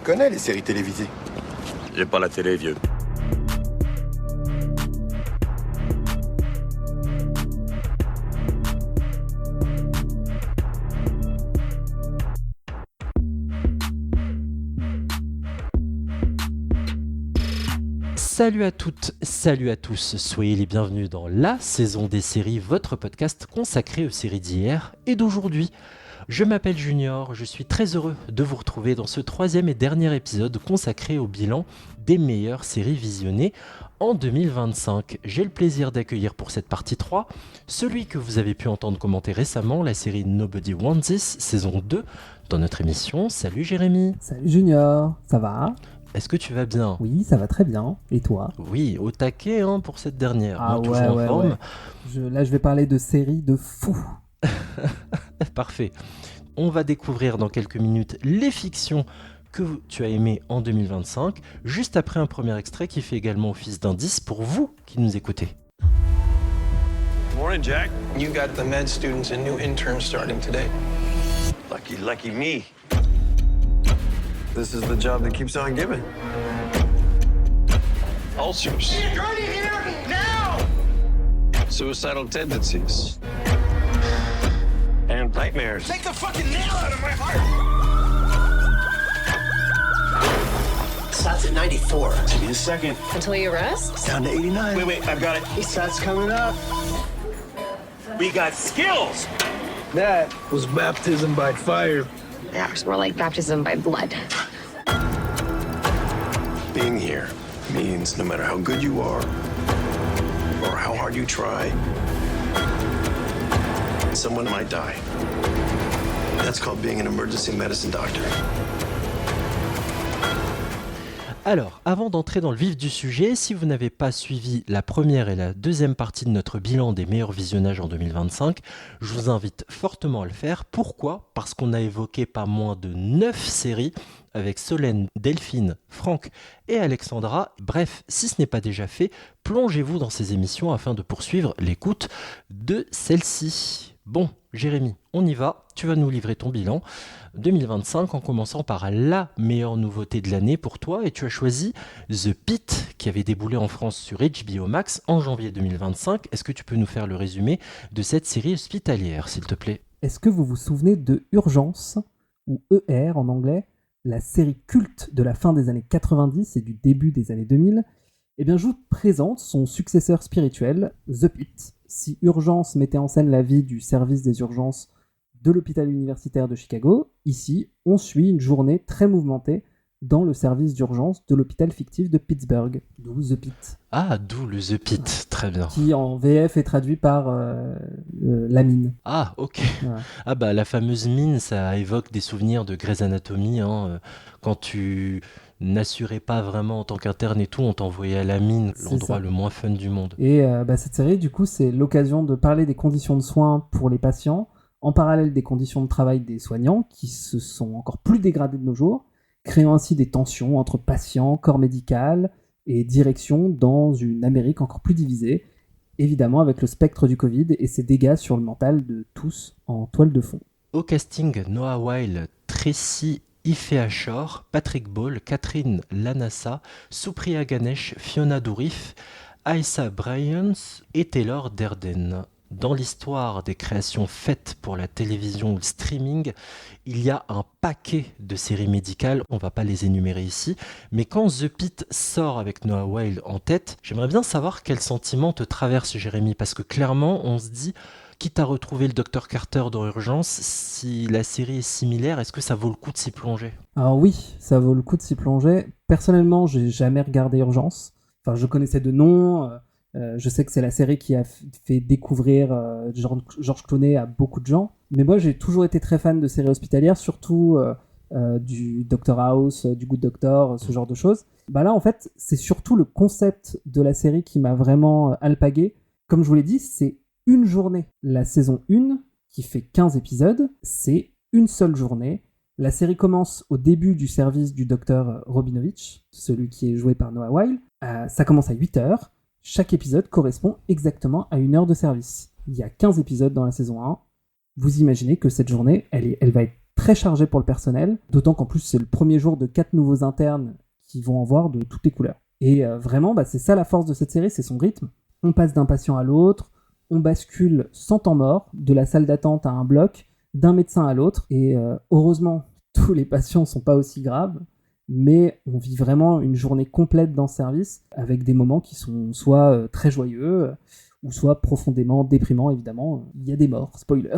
connais les séries télévisées. J'ai pas la télé, vieux. Salut à toutes, salut à tous, soyez les bienvenus dans la saison des séries, votre podcast consacré aux séries d'hier et d'aujourd'hui. Je m'appelle Junior, je suis très heureux de vous retrouver dans ce troisième et dernier épisode consacré au bilan des meilleures séries visionnées en 2025. J'ai le plaisir d'accueillir pour cette partie 3 celui que vous avez pu entendre commenter récemment, la série Nobody Wants This, saison 2, dans notre émission. Salut Jérémy. Salut Junior, ça va ? Est-ce que tu vas bien ? Oui, ça va très bien. Et toi ? Oui, au taquet pour cette dernière. Ah toujours en forme. Ouais. Là, je vais parler de séries de fous. Parfait. On va découvrir dans quelques minutes les fictions que tu as aimées en 2025, juste après un premier extrait qui fait également office d'indice pour vous qui nous écoutez. Morning, Jack. You got the med students and new interns starting today. Lucky me. This is the job that keeps on giving. Ulcers. Attorney here, now! Suicidal tendencies. And nightmares. Take the fucking nail out of my heart! Starts at 94. Give me a second. Until you rest? Down to 89. Wait, I've got it. He starts coming up. We got skills. That was baptism by fire. Ours more like baptism by blood. Being here means no matter how good you are or how hard you try, someone might die. That's called being an emergency medicine doctor. Alors, avant d'entrer dans le vif du sujet, si vous n'avez pas suivi la première et la deuxième partie de notre bilan des meilleurs visionnages en 2025, je vous invite fortement à le faire. Pourquoi ? Parce qu'on a évoqué pas moins de 9 séries avec Solène, Delphine, Franck et Alexandra. Bref, si ce n'est pas déjà fait, plongez-vous dans ces émissions afin de poursuivre l'écoute de celle-ci. Bon, Jérémy, on y va, tu vas nous livrer ton bilan 2025 en commençant par la meilleure nouveauté de l'année pour toi et tu as choisi The Pitt qui avait déboulé en France sur HBO Max en janvier 2025. Est-ce que tu peux nous faire le résumé de cette série hospitalière, s'il te plaît ? Est-ce que vous vous souvenez de Urgence, ou ER en anglais, la série culte de la fin des années 90 et du début des années 2000 ? Eh bien, je vous présente son successeur spirituel, The Pitt. Si Urgence mettait en scène la vie du service des urgences de l'hôpital universitaire de Chicago, ici, on suit une journée très mouvementée dans le service d'urgence de l'hôpital fictif de Pittsburgh, d'où The Pitt. Ah, d'où le The Pitt, très bien. Qui en VF est traduit par la mine. Ah, ok. Ouais. Ah bah la fameuse mine, ça évoque des souvenirs de Grey's Anatomy, quand tu n'assurais pas vraiment en tant qu'interne et tout, on t'envoyait à la mine, C'est l'endroit ça. le moins fun du monde. Et cette série, du coup, c'est l'occasion de parler des conditions de soins pour les patients, en parallèle des conditions de travail des soignants, qui se sont encore plus dégradées de nos jours, créant ainsi des tensions entre patients, corps médical et direction dans une Amérique encore plus divisée, évidemment avec le spectre du Covid et ses dégâts sur le mental de tous en toile de fond. Au casting, Noah Wyle, Tracy Ifeashore, Patrick Ball, Catherine Lanassa, Supriya Ganesh, Fiona Dourif, Aissa Bryans et Taylor Derden. Dans l'histoire des créations faites pour la télévision ou le streaming, il y a un paquet de séries médicales, on va pas les énumérer ici, mais quand The Pitt sort avec Noah Wyle en tête, j'aimerais bien savoir quel sentiment te traverse, Jérémy, parce que clairement, on se dit, quitte à retrouver le Dr Carter dans Urgence, si la série est similaire, est-ce que ça vaut le coup de s'y plonger ? Alors oui, ça vaut le coup de s'y plonger. Personnellement, j'ai jamais regardé Urgence. Enfin, je connaissais de nom. Je sais que c'est la série qui a fait découvrir George Clooney à beaucoup de gens. Mais moi, j'ai toujours été très fan de séries hospitalières, surtout du Doctor House, du Good Doctor, ce genre de choses. Bah là, en fait, c'est surtout le concept de la série qui m'a vraiment alpagué. Comme je vous l'ai dit, c'est une journée. La saison 1, qui fait 15 épisodes, c'est une seule journée. La série commence au début du service du docteur Robinovich, celui qui est joué par Noah Wyle. Ça commence à 8h. Chaque épisode correspond exactement à 1 heure de service. Il y a 15 épisodes dans la saison 1. Vous imaginez que cette journée, elle va être très chargé pour le personnel, d'autant qu'en plus c'est le premier jour de 4 nouveaux internes qui vont en voir de toutes les couleurs. Et vraiment, c'est ça la force de cette série, c'est son rythme. On passe d'un patient à l'autre, on bascule sans temps mort, de la salle d'attente à un bloc, d'un médecin à l'autre, et heureusement, tous les patients sont pas aussi graves, mais on vit vraiment une journée complète dans ce service, avec des moments qui sont soit très joyeux, ou soit profondément déprimants, évidemment. Il y a des morts, spoiler.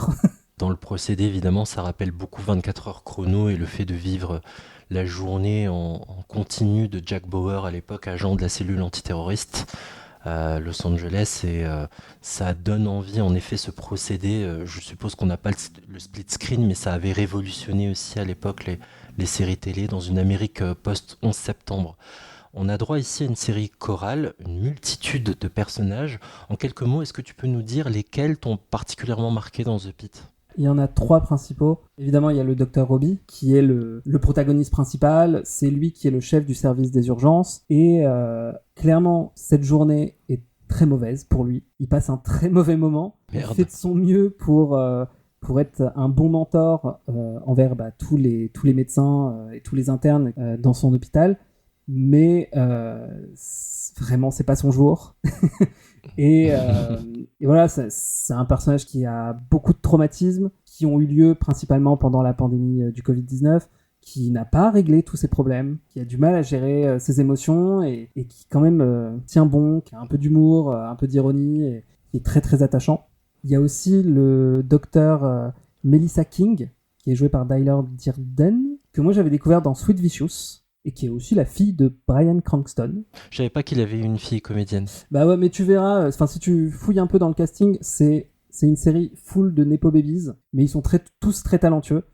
Dans le procédé, évidemment, ça rappelle beaucoup 24 heures chrono et le fait de vivre la journée en continu de Jack Bauer à l'époque, agent de la cellule antiterroriste à Los Angeles. Et ça donne envie, en effet, ce procédé. Je suppose qu'on n'a pas le split screen, mais ça avait révolutionné aussi à l'époque les séries télé dans une Amérique post-11 septembre. On a droit ici à une série chorale, une multitude de personnages. En quelques mots, est-ce que tu peux nous dire lesquels t'ont particulièrement marqué dans The Pitt ? Il y en a 3 principaux. Évidemment, il y a le Dr Robbie, qui est le protagoniste principal. C'est lui qui est le chef du service des urgences. Et clairement, cette journée est très mauvaise pour lui. Il passe un très mauvais moment. Merde. Il fait de son mieux pour être un bon mentor envers tous les médecins et tous les internes dans son hôpital. Mais vraiment, c'est pas son jour. Et voilà, c'est un personnage qui a beaucoup de traumatismes qui ont eu lieu principalement pendant la pandémie du Covid-19, qui n'a pas réglé tous ses problèmes, qui a du mal à gérer ses émotions et qui quand même tient bon, qui a un peu d'humour, un peu d'ironie, et qui est très très attachant. Il y a aussi le docteur Melissa King, qui est jouée par Tyler Durden, que moi j'avais découvert dans Sweet Vicious, et qui est aussi la fille de Bryan Cranston. Je savais pas qu'il avait une fille comédienne. Bah ouais, mais tu verras, si tu fouilles un peu dans le casting, c'est une série full de Nepo Babies, mais ils sont tous très talentueux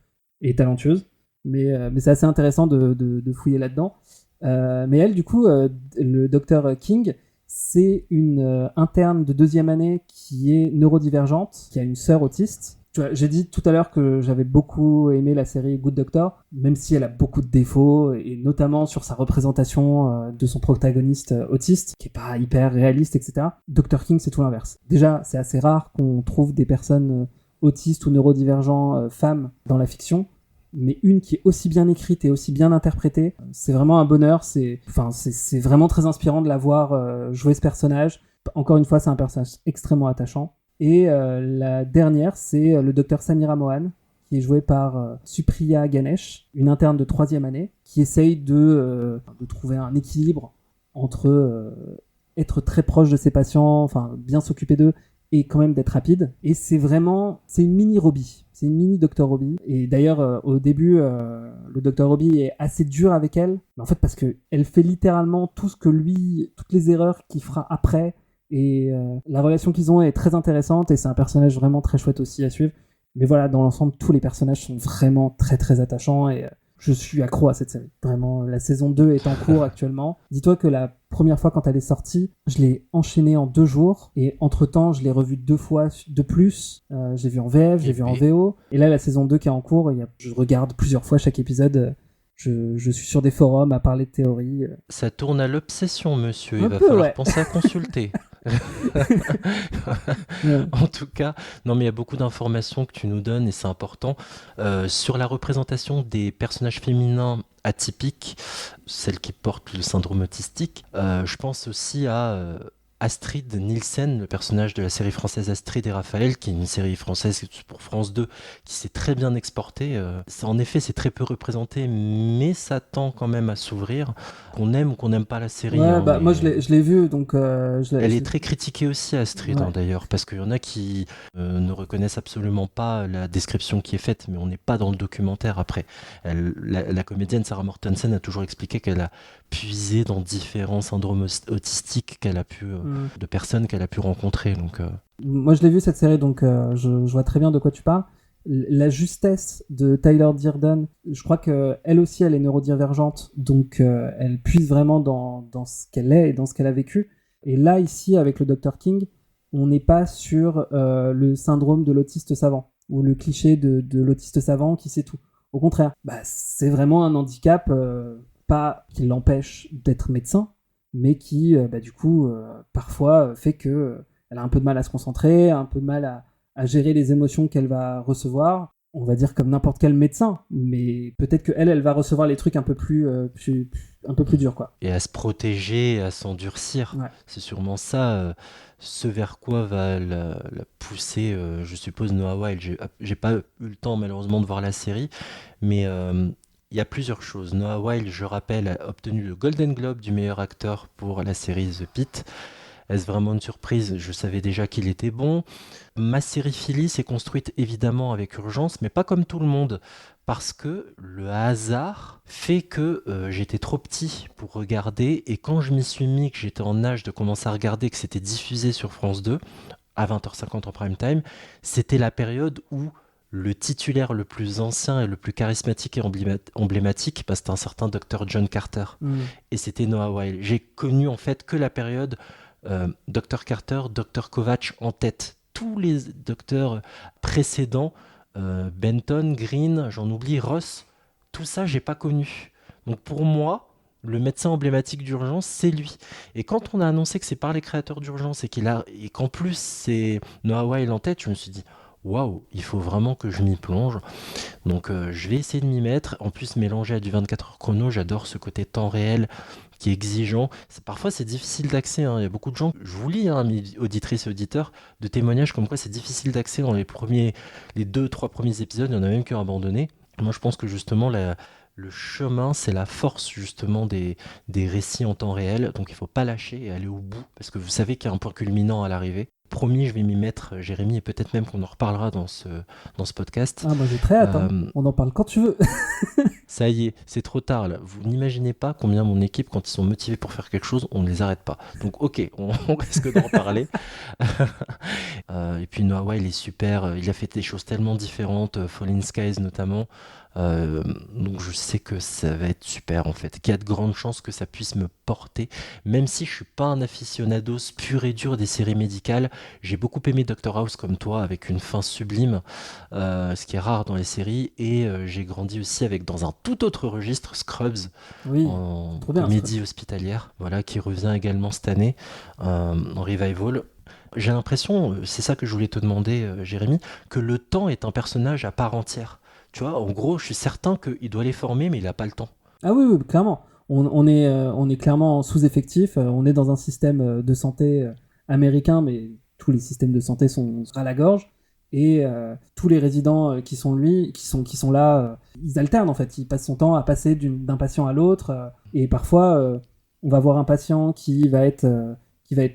et talentueuses, mais c'est assez intéressant de fouiller là-dedans. Mais elle, du coup, le Dr King, c'est une interne de 2e année qui est neurodivergente, qui a une sœur autiste. Tu vois, j'ai dit tout à l'heure que j'avais beaucoup aimé la série Good Doctor, même si elle a beaucoup de défauts, et notamment sur sa représentation de son protagoniste autiste, qui est pas hyper réaliste, etc. Dr King, c'est tout l'inverse. Déjà, c'est assez rare qu'on trouve des personnes autistes ou neurodivergents femmes dans la fiction, mais une qui est aussi bien écrite et aussi bien interprétée, c'est vraiment un bonheur. C'est vraiment très inspirant de la voir jouer ce personnage. Encore une fois, c'est un personnage extrêmement attachant. Et la dernière, c'est le docteur Samira Mohan, qui est joué par Supriya Ganesh, une interne de 3e année, qui essaye de trouver un équilibre entre être très proche de ses patients, bien s'occuper d'eux, et quand même d'être rapide. Et c'est une mini Robbie, c'est une mini Dr Robbie. Et d'ailleurs, au début, le Dr Robbie est assez dur avec elle, mais en fait parce qu'elle fait littéralement toutes les erreurs qu'il fera après. Et la relation qu'ils ont est très intéressante, et c'est un personnage vraiment très chouette aussi à suivre. Mais voilà, dans l'ensemble, tous les personnages sont vraiment très très attachants, et je suis accro à cette série. Vraiment, la saison 2 est en cours actuellement. Dis-toi que la première fois quand elle est sortie, je l'ai enchaînée en 2 jours, et entre-temps, je l'ai revue 2 fois de plus. Je l'ai vue en VF, je l'ai vue en VO, et là, la saison 2 qui est en cours, je regarde plusieurs fois chaque épisode. Je suis sur des forums à parler de théorie. Ça tourne à l'obsession, monsieur. Un Il va peu, falloir ouais. penser à consulter. Ouais. En tout cas, non, mais il y a beaucoup d'informations que tu nous donnes, et c'est important. Sur la représentation des personnages féminins atypiques, celles qui portent le syndrome autistique, je pense aussi à Astrid Nielsen, le personnage de la série française Astrid et Raphaël, qui est une série française pour France 2, qui s'est très bien exportée. En effet, c'est très peu représenté, mais ça tend quand même à s'ouvrir. Qu'on aime ou qu'on n'aime pas la série. Ouais, Mais moi je l'ai vue, donc elle est très critiquée aussi, Astrid, Ouais. d'ailleurs, parce qu'il y en a qui ne reconnaissent absolument pas la description qui est faite, mais on n'est pas dans le documentaire après. La comédienne Sarah Mortensen a toujours expliqué qu'elle a puisé dans différents syndromes autistiques de personnes qu'elle a pu rencontrer. Donc, Moi je l'ai vue cette série, donc je vois très bien de quoi tu parles. La justesse de Tyler Durden, je crois qu'elle aussi elle est neurodivergente, donc elle puise vraiment dans ce qu'elle est et dans ce qu'elle a vécu. Et là ici avec le Dr King, on n'est pas sur le syndrome de l'autiste savant, ou le cliché de l'autiste savant qui sait tout. Au contraire, c'est vraiment un handicap, pas qui l'empêche d'être médecin, mais qui du coup parfois fait que elle a un peu de mal à se concentrer, un peu de mal à gérer les émotions qu'elle va recevoir. on va dire comme n'importe quel médecin, mais peut-être qu'elle va recevoir les trucs un peu plus durs, quoi. Et à se protéger, à s'endurcir. Ouais. C'est sûrement ça, ce vers quoi va la pousser, je suppose, Noah Wyle. J'ai pas eu le temps, malheureusement, de voir la série, mais il y a plusieurs choses. Noah Wyle, je rappelle, a obtenu le Golden Globe du meilleur acteur pour la série The Pitt. Est-ce vraiment une surprise ? Je savais déjà qu'il était bon. Ma série Philly s'est construite évidemment avec urgence, mais pas comme tout le monde, parce que le hasard fait que j'étais trop petit pour regarder, et quand je m'y suis mis, que j'étais en âge de commencer à regarder, que c'était diffusé sur France 2, à 20h50 en prime time, c'était la période où le titulaire le plus ancien et le plus charismatique et emblématique, c'était un certain Dr. John Carter, et c'était Noah Wyle. J'ai connu en fait que la période Dr. Carter, Dr. Kovacs en tête. Tous les docteurs précédents, Benton, Green, j'en oublie, Ross, tout ça, j'ai pas connu. Donc pour moi, le médecin emblématique d'Urgence, c'est lui. Et quand on a annoncé que c'est par les créateurs d'Urgence et qu'en plus c'est Noah Wyle en tête, je me suis dit waouh, il faut vraiment que je m'y plonge. Donc je vais essayer de m'y mettre. En plus, mélanger à du 24 heures chrono, j'adore ce côté temps réel qui est exigeant. Parfois, c'est difficile d'accès. Il y a beaucoup de gens, je vous lis, auditrices et auditeurs, de témoignages comme quoi c'est difficile d'accès dans les 2-3 premiers épisodes. Il y en a même qui ont abandonné. Moi, je pense que justement, le chemin, c'est la force justement des récits en temps réel. Donc, il ne faut pas lâcher et aller au bout, parce que vous savez qu'il y a un point culminant à l'arrivée. Promis, je vais m'y mettre, Jérémy, et peut-être même qu'on en reparlera dans ce podcast. Ah, moi j'ai très hâte, on en parle quand tu veux. Ça y est, c'est trop tard là. Vous n'imaginez pas combien mon équipe, quand ils sont motivés pour faire quelque chose, on ne les arrête pas. Donc ok, on risque d'en parler. Et puis Noah Wyle est super, il a fait des choses tellement différentes, Falling Skies notamment. Donc je sais que ça va être super en fait, qu'il y a de grandes chances que ça puisse me porter, même si je suis pas un aficionados pur et dur des séries médicales. J'ai beaucoup aimé Dr House comme toi, avec une fin sublime, ce qui est rare dans les séries, et j'ai grandi aussi avec, dans un tout autre registre, Scrubs, Oui, en trop bien, comédie hospitalière, voilà, qui revient également cette année en revival. J'ai l'impression, c'est ça que je voulais te demander, Jérémy, que le temps est un personnage à part entière. Tu vois, en gros, je suis certain qu'il doit les former, mais il n'a pas le temps. Ah oui, clairement. On est clairement sous-effectif. On est dans un système de santé américain, mais tous les systèmes de santé sont à la gorge. Et tous les résidents qui sont là, ils alternent en fait. Ils passent son temps à passer d'un patient à l'autre. Et parfois, on va voir un patient qui va être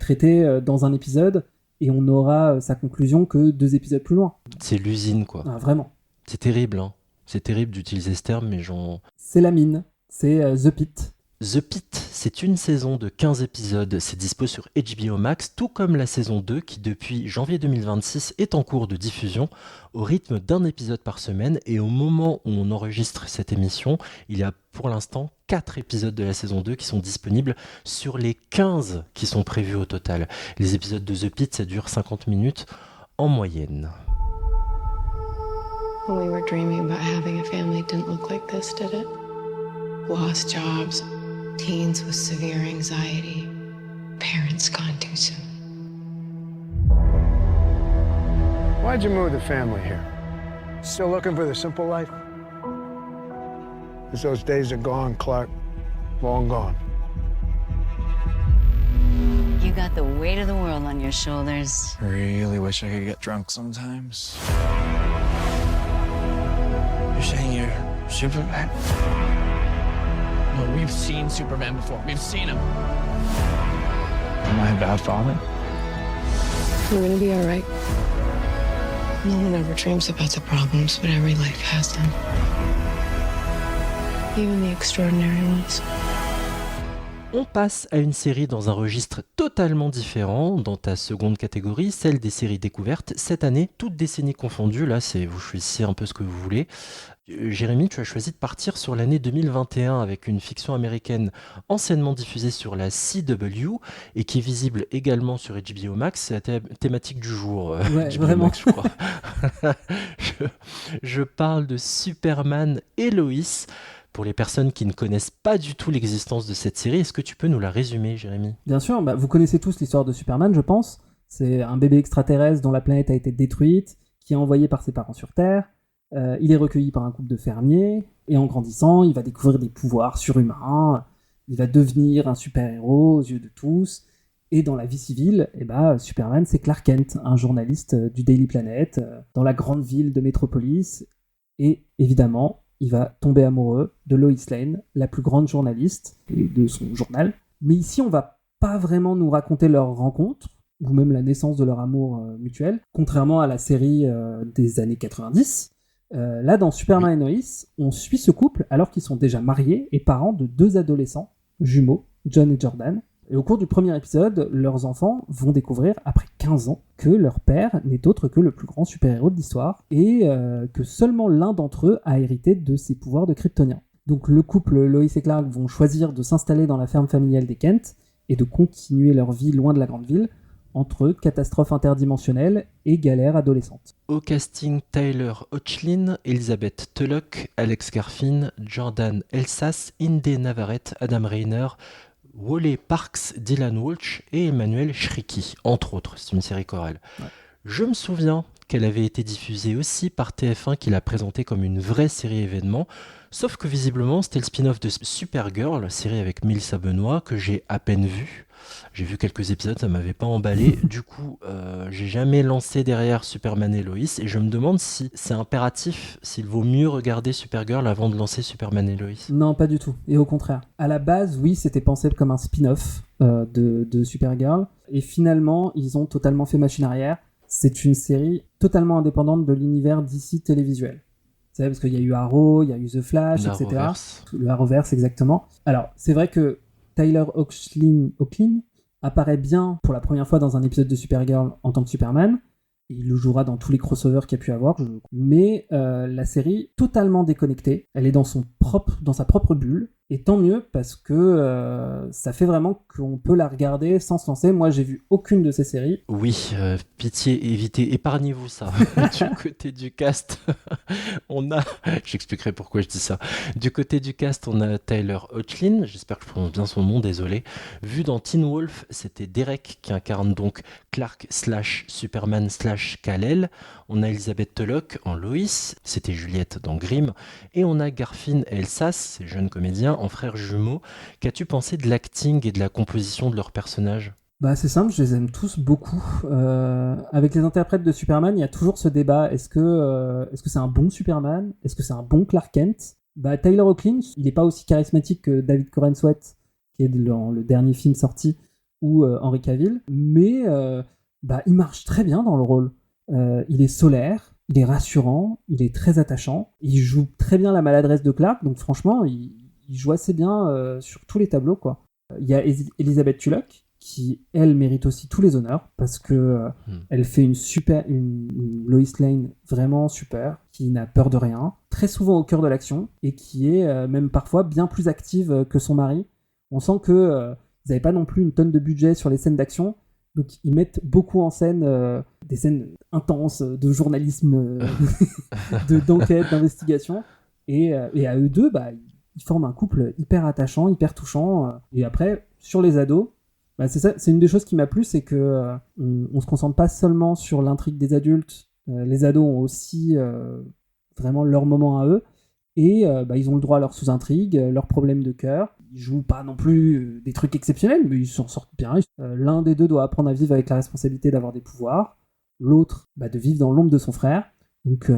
traité dans un épisode, et on aura sa conclusion que 2 épisodes plus loin. C'est l'usine, quoi. Ah, vraiment. C'est terrible, hein. C'est terrible d'utiliser ce terme, mais C'est la mine. C'est The Pitt. The Pitt, c'est une saison de 15 épisodes. C'est dispo sur HBO Max, tout comme la saison 2, qui depuis janvier 2026 est en cours de diffusion, au rythme d'un épisode par semaine. Et au moment où on enregistre cette émission, il y a pour l'instant 4 épisodes de la saison 2 qui sont disponibles sur les 15 qui sont prévus au total. Les épisodes de The Pitt, ça dure 50 minutes en moyenne. When we were dreaming about having a family, it didn't look like this, did it? Lost jobs, teens with severe anxiety, parents gone too soon. Why'd you move the family here? Still looking for the simple life? 'Cause those days are gone, Clark. Long gone. You got the weight of the world on your shoulders. Really wish I could get drunk sometimes. You're saying you're Superman? No, we've seen Superman before. We've seen him. Am I a bad father? We're gonna be all right. No one ever dreams about the problems, but every life has them. Even the extraordinary ones. On passe à une série dans un registre totalement différent, dans ta seconde catégorie, celle des séries découvertes. Cette année, toutes décennies confondues, là, vous choisissez un peu ce que vous voulez. Jérémy, tu as choisi de partir sur l'année 2021 avec une fiction américaine anciennement diffusée sur la CW et qui est visible également sur HBO Max. C'est la thématique du jour. Ouais, HBO vraiment. Max, je crois. je parle de Superman et Lois. Pour les personnes qui ne connaissent pas du tout l'existence de cette série, est-ce que tu peux nous la résumer, Jérémy ? Bien sûr, vous connaissez tous l'histoire de Superman, je pense. C'est un bébé extraterrestre dont la planète a été détruite, qui est envoyé par ses parents sur Terre, Il est recueilli par un couple de fermiers, et en grandissant, il va découvrir des pouvoirs surhumains, il va devenir un super-héros aux yeux de tous, et dans la vie civile, Superman, c'est Clark Kent, un journaliste du Daily Planet, dans la grande ville de Metropolis, et évidemment, il va tomber amoureux de Lois Lane, la plus grande journaliste de son journal. Mais ici, on va pas vraiment nous raconter leur rencontre, ou même la naissance de leur amour mutuel, contrairement à la série des années 90. Là, dans Superman et Lois, on suit ce couple alors qu'ils sont déjà mariés et parents de 2 adolescents jumeaux, John et Jordan. Et au cours du premier épisode, leurs enfants vont découvrir, après 15 ans, que leur père n'est autre que le plus grand super-héros de l'histoire, et que seulement l'un d'entre eux a hérité de ses pouvoirs de kryptonien. Donc le couple Lois et Clark vont choisir de s'installer dans la ferme familiale des Kent, et de continuer leur vie loin de la grande ville, entre catastrophes interdimensionnelles et galères adolescentes. Au casting, Tyler Hoechlin, Elizabeth Tulloch, Alex Garfin, Jordan Elsas, Inde Navarrete, Adam Reiner, Wole Parks, Dylan Walsh et Emmanuel Shriki, entre autres. C'est une série chorale. Ouais. Je me souviens qu'elle avait été diffusée aussi par TF1, qui l'a présentée comme une vraie série événement, sauf que visiblement c'était le spin-off de Supergirl, série avec Melissa Benoît, que j'ai à peine vue. J'ai vu quelques épisodes, ça m'avait pas emballé. Du coup, j'ai jamais lancé derrière Superman et Lois, et je me demande si c'est impératif, s'il vaut mieux regarder Supergirl avant de lancer Superman et Lois. Non, pas du tout. Et au contraire. À la base, oui, c'était pensé comme un spin-off de Supergirl, et finalement, ils ont totalement fait machine arrière. C'est une série totalement indépendante de l'univers DC télévisuel. Vous savez, parce qu'il y a eu Arrow, il y a eu The Flash, etc. Le Arrowverse, exactement. Alors, c'est vrai que Tyler Hoechlin apparaît bien pour la première fois dans un épisode de Supergirl en tant que Superman. Il le jouera dans tous les crossovers qu'il y a pu avoir. Mais la série, totalement déconnectée, elle est dans sa propre bulle. Et tant mieux, parce que ça fait vraiment qu'on peut la regarder sans se lancer. Moi, j'ai vu aucune de ces séries. Oui, pitié, évitez, épargnez-vous ça. Du côté du cast, on a... J'expliquerai pourquoi je dis ça. Du côté du cast, on a Tyler Hoechlin, j'espère que je prononce bien son nom, désolé. Vu dans Teen Wolf, c'était Derek qui incarne donc Clark / Superman / Kal-El. On a Elizabeth Tulloch en Lois, c'était Juliette dans Grimm. Et on a Garfin et Elsas, ces jeunes comédiens, en frères jumeaux. Qu'as-tu pensé de l'acting et de la composition de leurs personnages ? C'est simple, je les aime tous beaucoup. Avec les interprètes de Superman, il y a toujours ce débat. Est-ce que c'est un bon Superman ? Est-ce que c'est un bon Clark Kent ? Tyler Hoechlin, il n'est pas aussi charismatique que David Corenswet, qui est dans le dernier film sorti, ou Henry Cavill, mais il marche très bien dans le rôle. Il est solaire, il est rassurant, il est très attachant, il joue très bien la maladresse de Clark, donc franchement, il joue assez bien sur tous les tableaux, quoi. Il y a Elizabeth Tulloch, qui, elle, mérite aussi tous les honneurs, parce que elle fait une Lois Lane vraiment super, qui n'a peur de rien, très souvent au cœur de l'action, et qui est même parfois bien plus active que son mari. On sent que ils n'avaient pas non plus une tonne de budget sur les scènes d'action, donc ils mettent beaucoup en scène des scènes intenses de journalisme, d'enquête, d'investigation, et à eux deux, ils forment un couple hyper attachant, hyper touchant. Et après, sur les ados, c'est ça, c'est une des choses qui m'a plu, c'est que on se concentre pas seulement sur l'intrigue des adultes. Les ados ont aussi vraiment leur moment à eux, et ils ont le droit à leurs sous-intrigues, leurs problèmes de cœur. Ils jouent pas non plus des trucs exceptionnels, mais ils s'en sortent bien. L'un des deux doit apprendre à vivre avec la responsabilité d'avoir des pouvoirs, l'autre de vivre dans l'ombre de son frère. Donc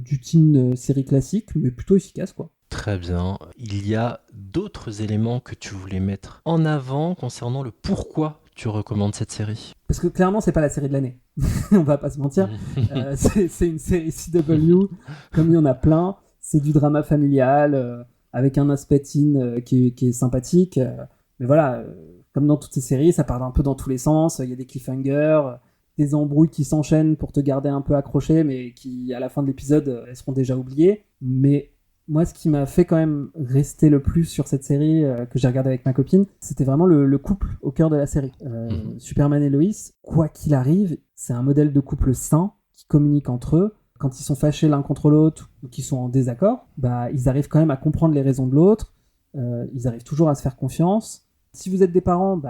du teen série classique, mais plutôt efficace, quoi. Très bien. Il y a d'autres éléments que tu voulais mettre en avant concernant le pourquoi tu recommandes cette série ? Parce que clairement, c'est pas la série de l'année. On va pas se mentir. C'est une série CW, comme il y en a plein. C'est du drama familial, avec un aspect teen qui est sympathique. Mais voilà, comme dans toutes ces séries, ça part un peu dans tous les sens. Il y a des cliffhangers, des embrouilles qui s'enchaînent pour te garder un peu accroché, mais qui, à la fin de l'épisode, elles seront déjà oubliées. Mais moi, ce qui m'a fait quand même rester le plus sur cette série que j'ai regardée avec ma copine, c'était vraiment le couple au cœur de la série. Superman et Lois, quoi qu'il arrive, c'est un modèle de couple sain qui communique entre eux. Quand ils sont fâchés l'un contre l'autre ou qu'ils sont en désaccord, ils arrivent quand même à comprendre les raisons de l'autre. Ils arrivent toujours à se faire confiance. Si vous êtes des parents,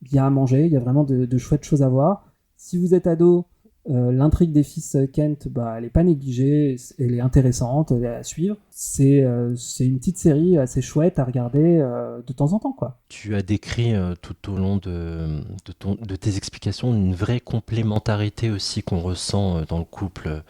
il y a à manger, il y a vraiment de chouettes choses à voir. Si vous êtes ado, L'intrigue des fils Kent, elle est pas négligée, elle est intéressante, elle est à suivre. C'est une petite série assez chouette à regarder de temps en temps, quoi. Tu as décrit tout au long de tes explications une vraie complémentarité aussi qu'on ressent dans le couple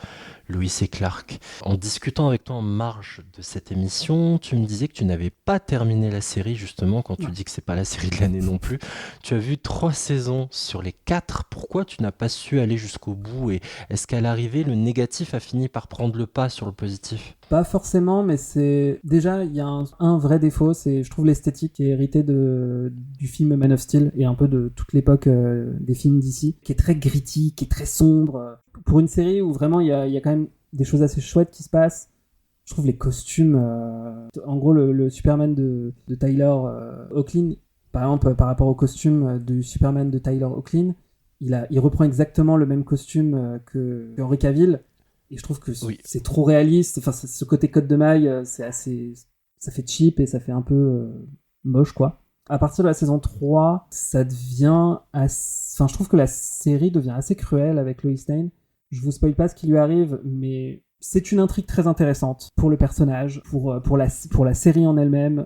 Lois et Clark. En discutant avec toi en marge de cette émission, tu me disais que tu n'avais pas terminé la série, justement, quand tu dis que c'est pas la série de l'année non plus. Tu as vu 3 saisons sur les 4. Pourquoi tu n'as pas su aller jusqu'au bout? Et est-ce qu'à l'arrivée, le négatif a fini par prendre le pas sur le positif? Pas forcément, mais c'est... Déjà, il y a un vrai défaut, c'est, je trouve, l'esthétique qui est héritée du film Man of Steel et un peu de toute l'époque des films d'ici, qui est très gritty, qui est très sombre. Pour une série où vraiment il y a quand même des choses assez chouettes qui se passent, je trouve les costumes... En gros, le Superman de Tyler Hoechlin, par exemple, par rapport au costume du Superman de Tyler Hoechlin, il reprend exactement le même costume que Henry Cavill. Et je trouve que c'est trop réaliste. Enfin, ce côté code de maille, c'est assez... Ça fait cheap et ça fait un peu moche, quoi. À partir de la saison 3, ça devient... Enfin, je trouve que la série devient assez cruelle avec Lois Lane. Je vous spoil pas ce qui lui arrive, mais c'est une intrigue très intéressante pour le personnage, pour la série en elle-même.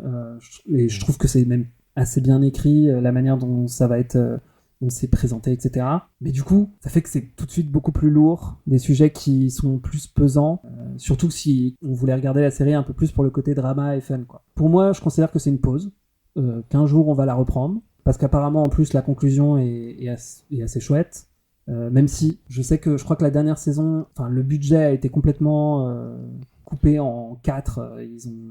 Et je trouve que c'est même assez bien écrit, la manière dont ça va être... on s'est présenté, etc. Mais du coup, ça fait que c'est tout de suite beaucoup plus lourd, des sujets qui sont plus pesants, surtout si on voulait regarder la série un peu plus pour le côté drama et fun, quoi. Pour moi, je considère que c'est une pause, qu'un jour on va la reprendre, parce qu'apparemment, en plus, la conclusion est assez chouette, même si je crois que la dernière saison, le budget a été complètement coupé en 4,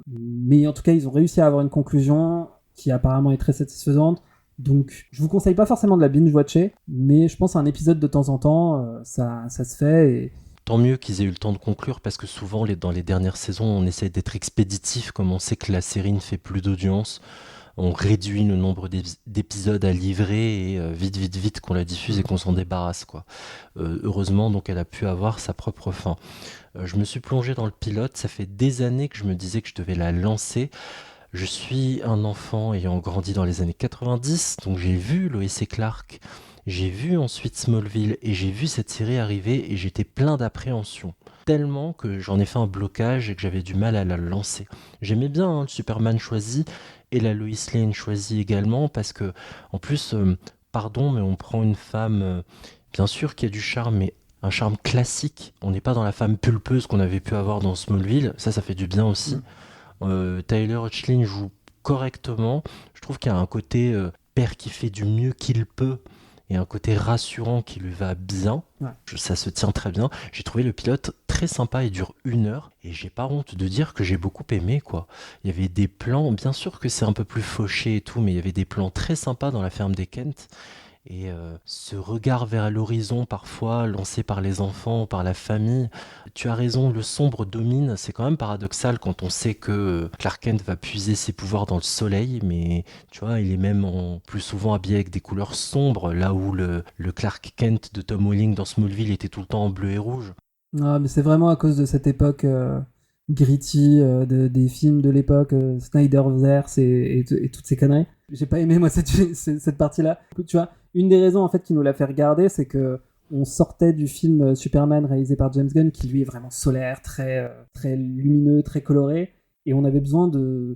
mais en tout cas, ils ont réussi à avoir une conclusion qui apparemment est très satisfaisante. Donc, je vous conseille pas forcément de la binge-watcher, mais je pense à un épisode de temps en temps, ça se fait. Et... Tant mieux qu'ils aient eu le temps de conclure, parce que souvent, dans les dernières saisons, on essaie d'être expéditif, comme on sait que la série ne fait plus d'audience. On réduit le nombre d'épisodes à livrer et vite qu'on la diffuse et qu'on s'en débarrasse, quoi. Heureusement, donc, elle a pu avoir sa propre fin. Je me suis plongé dans le pilote, ça fait des années que je me disais que je devais la lancer. Je suis un enfant ayant grandi dans les années 90, donc j'ai vu Lois et Clark, j'ai vu ensuite Smallville et j'ai vu cette série arriver et j'étais plein d'appréhension. Tellement que j'en ai fait un blocage et que j'avais du mal à la lancer. J'aimais bien le Superman choisi et la Lois Lane choisie également parce que, en plus, pardon, mais on prend une femme, bien sûr qui a du charme, mais un charme classique. On n'est pas dans la femme pulpeuse qu'on avait pu avoir dans Smallville, ça fait du bien aussi. Tyler Hoechlin joue correctement. Je trouve qu'il y a un côté père qui fait du mieux qu'il peut et un côté rassurant qui lui va bien. Ouais. Ça se tient très bien. J'ai trouvé le pilote très sympa, il dure 1 heure et j'ai pas honte de dire que j'ai beaucoup aimé, quoi. Il y avait des plans, bien sûr que c'est un peu plus fauché et tout, mais il y avait des plans très sympas dans la ferme des Kent. Et ce regard vers l'horizon, parfois lancé par les enfants, par la famille, tu as raison, le sombre domine. C'est quand même paradoxal quand on sait que Clark Kent va puiser ses pouvoirs dans le soleil, mais tu vois, il est même plus souvent habillé avec des couleurs sombres, là où le Clark Kent de Tom Welling dans Smallville était tout le temps en bleu et rouge. Ah, mais c'est vraiment à cause de cette époque gritty, des films de l'époque, Snyderverse et toutes ces conneries. J'ai pas aimé, moi, cette partie-là. Tu vois, une des raisons, en fait, qui nous l'a fait regarder, c'est que on sortait du film Superman réalisé par James Gunn, qui lui est vraiment solaire, très lumineux, très coloré, et on avait besoin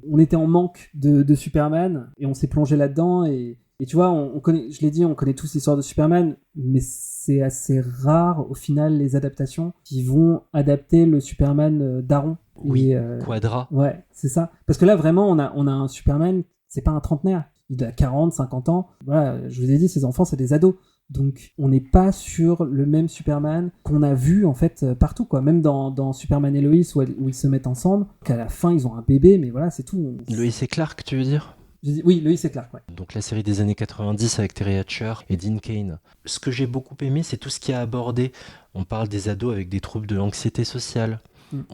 on était en manque de Superman, et on s'est plongé là-dedans, et tu vois, on connaît, je l'ai dit, on connaît tous l'histoire de Superman, mais c'est assez rare, au final, les adaptations qui vont adapter le Superman d'Aaron. Oui, Quadra. Ouais, c'est ça. Parce que là, vraiment, on a un Superman, c'est pas un trentenaire. Il a 40, 50 ans. Voilà, je vous ai dit, ses enfants, c'est des ados. Donc, on n'est pas sur le même Superman qu'on a vu, en fait, partout, quoi. Même dans Superman et Lois, où ils se mettent ensemble, qu'à la fin, ils ont un bébé, mais voilà, c'est tout. Lois et Clark, tu veux dire ? Oui, Lois et Clark, ouais. Donc la série des années 90 avec Terry Hatcher et Dean Cain. Ce que j'ai beaucoup aimé, c'est tout ce qui a abordé. On parle des ados avec des troubles de l'anxiété sociale.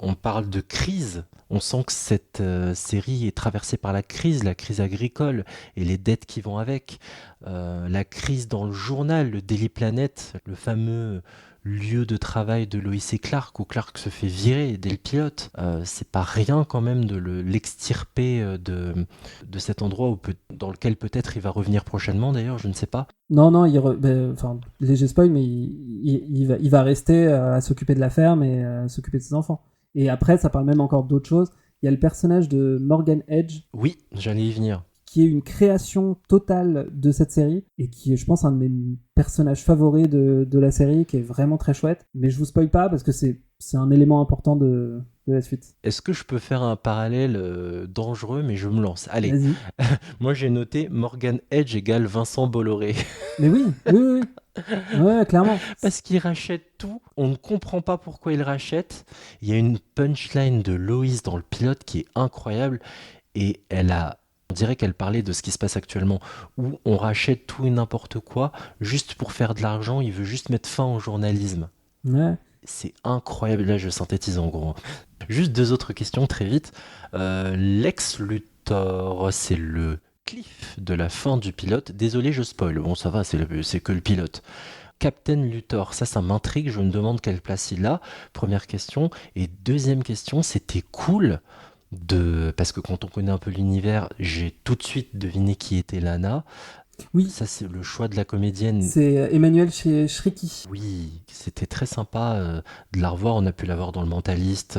On parle de crise. On sent que cette série est traversée par la crise agricole et les dettes qui vont avec. La crise dans le journal, le Daily Planet, le fameux lieu de travail de Lois et Clark, où Clark se fait virer dès le pilote. C'est pas rien quand même de l'extirper de cet endroit dans lequel peut-être il va revenir prochainement d'ailleurs, je ne sais pas. Non, léger spoil, mais il va rester à s'occuper de la ferme et à s'occuper de ses enfants. Et après, ça parle même encore d'autres choses. Il y a le personnage de Morgan Edge. Oui, j'allais y venir. Qui est une création totale de cette série et qui est, je pense, un de mes personnages favoris de la série, qui est vraiment très chouette. Mais je vous spoil pas parce que c'est un élément important de la suite. Est-ce que je peux faire un parallèle dangereux, mais je me lance. Allez, vas-y. Moi j'ai noté Morgan Edge égale Vincent Bolloré. Mais oui. Ouais, clairement. Parce qu'il rachète tout, on ne comprend pas pourquoi il rachète. Il y a une punchline de Lois dans le pilote qui est incroyable et on dirait qu'elle parlait de ce qui se passe actuellement, où on rachète tout et n'importe quoi juste pour faire de l'argent, il veut juste mettre fin au journalisme. Ouais. C'est incroyable, là je synthétise en gros. Juste 2 autres questions très vite. Lex Luthor, c'est le cliff de la fin du pilote. Désolé, je spoil. Bon, ça va, c'est que le pilote. Captain Luthor, ça m'intrigue, je me demande quelle place il a. Première question. Et deuxième question, c'était cool parce que quand on connaît un peu l'univers, j'ai tout de suite deviné qui était Lana. Oui. Ça, c'est le choix de la comédienne. C'est Emmanuelle Chriqui. Oui, c'était très sympa de la revoir. On a pu la voir dans Le Mentaliste,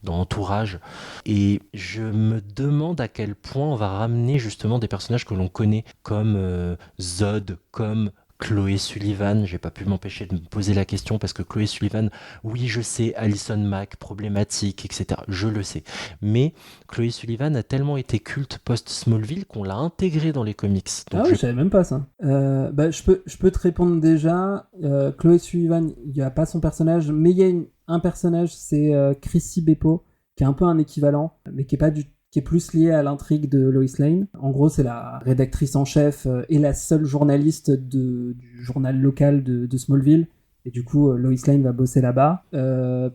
dans Entourage. Et je me demande à quel point on va ramener justement des personnages que l'on connaît, comme Zod, comme Chloé Sullivan. J'ai pas pu m'empêcher de me poser la question parce que Chloé Sullivan, oui, je sais, Alison Mack, problématique, etc. Je le sais. Mais Chloé Sullivan a tellement été culte post-Smallville qu'on l'a intégrée dans les comics. Donc je savais même pas ça. Je peux te répondre déjà. Chloé Sullivan, il n'y a pas son personnage, mais il y a un personnage, c'est Chrissy Beppo, qui est un peu un équivalent, mais qui est plus lié à l'intrigue de Lois Lane. En gros, c'est la rédactrice en chef et la seule journaliste du journal local de Smallville. Et du coup, Lois Lane va bosser là-bas.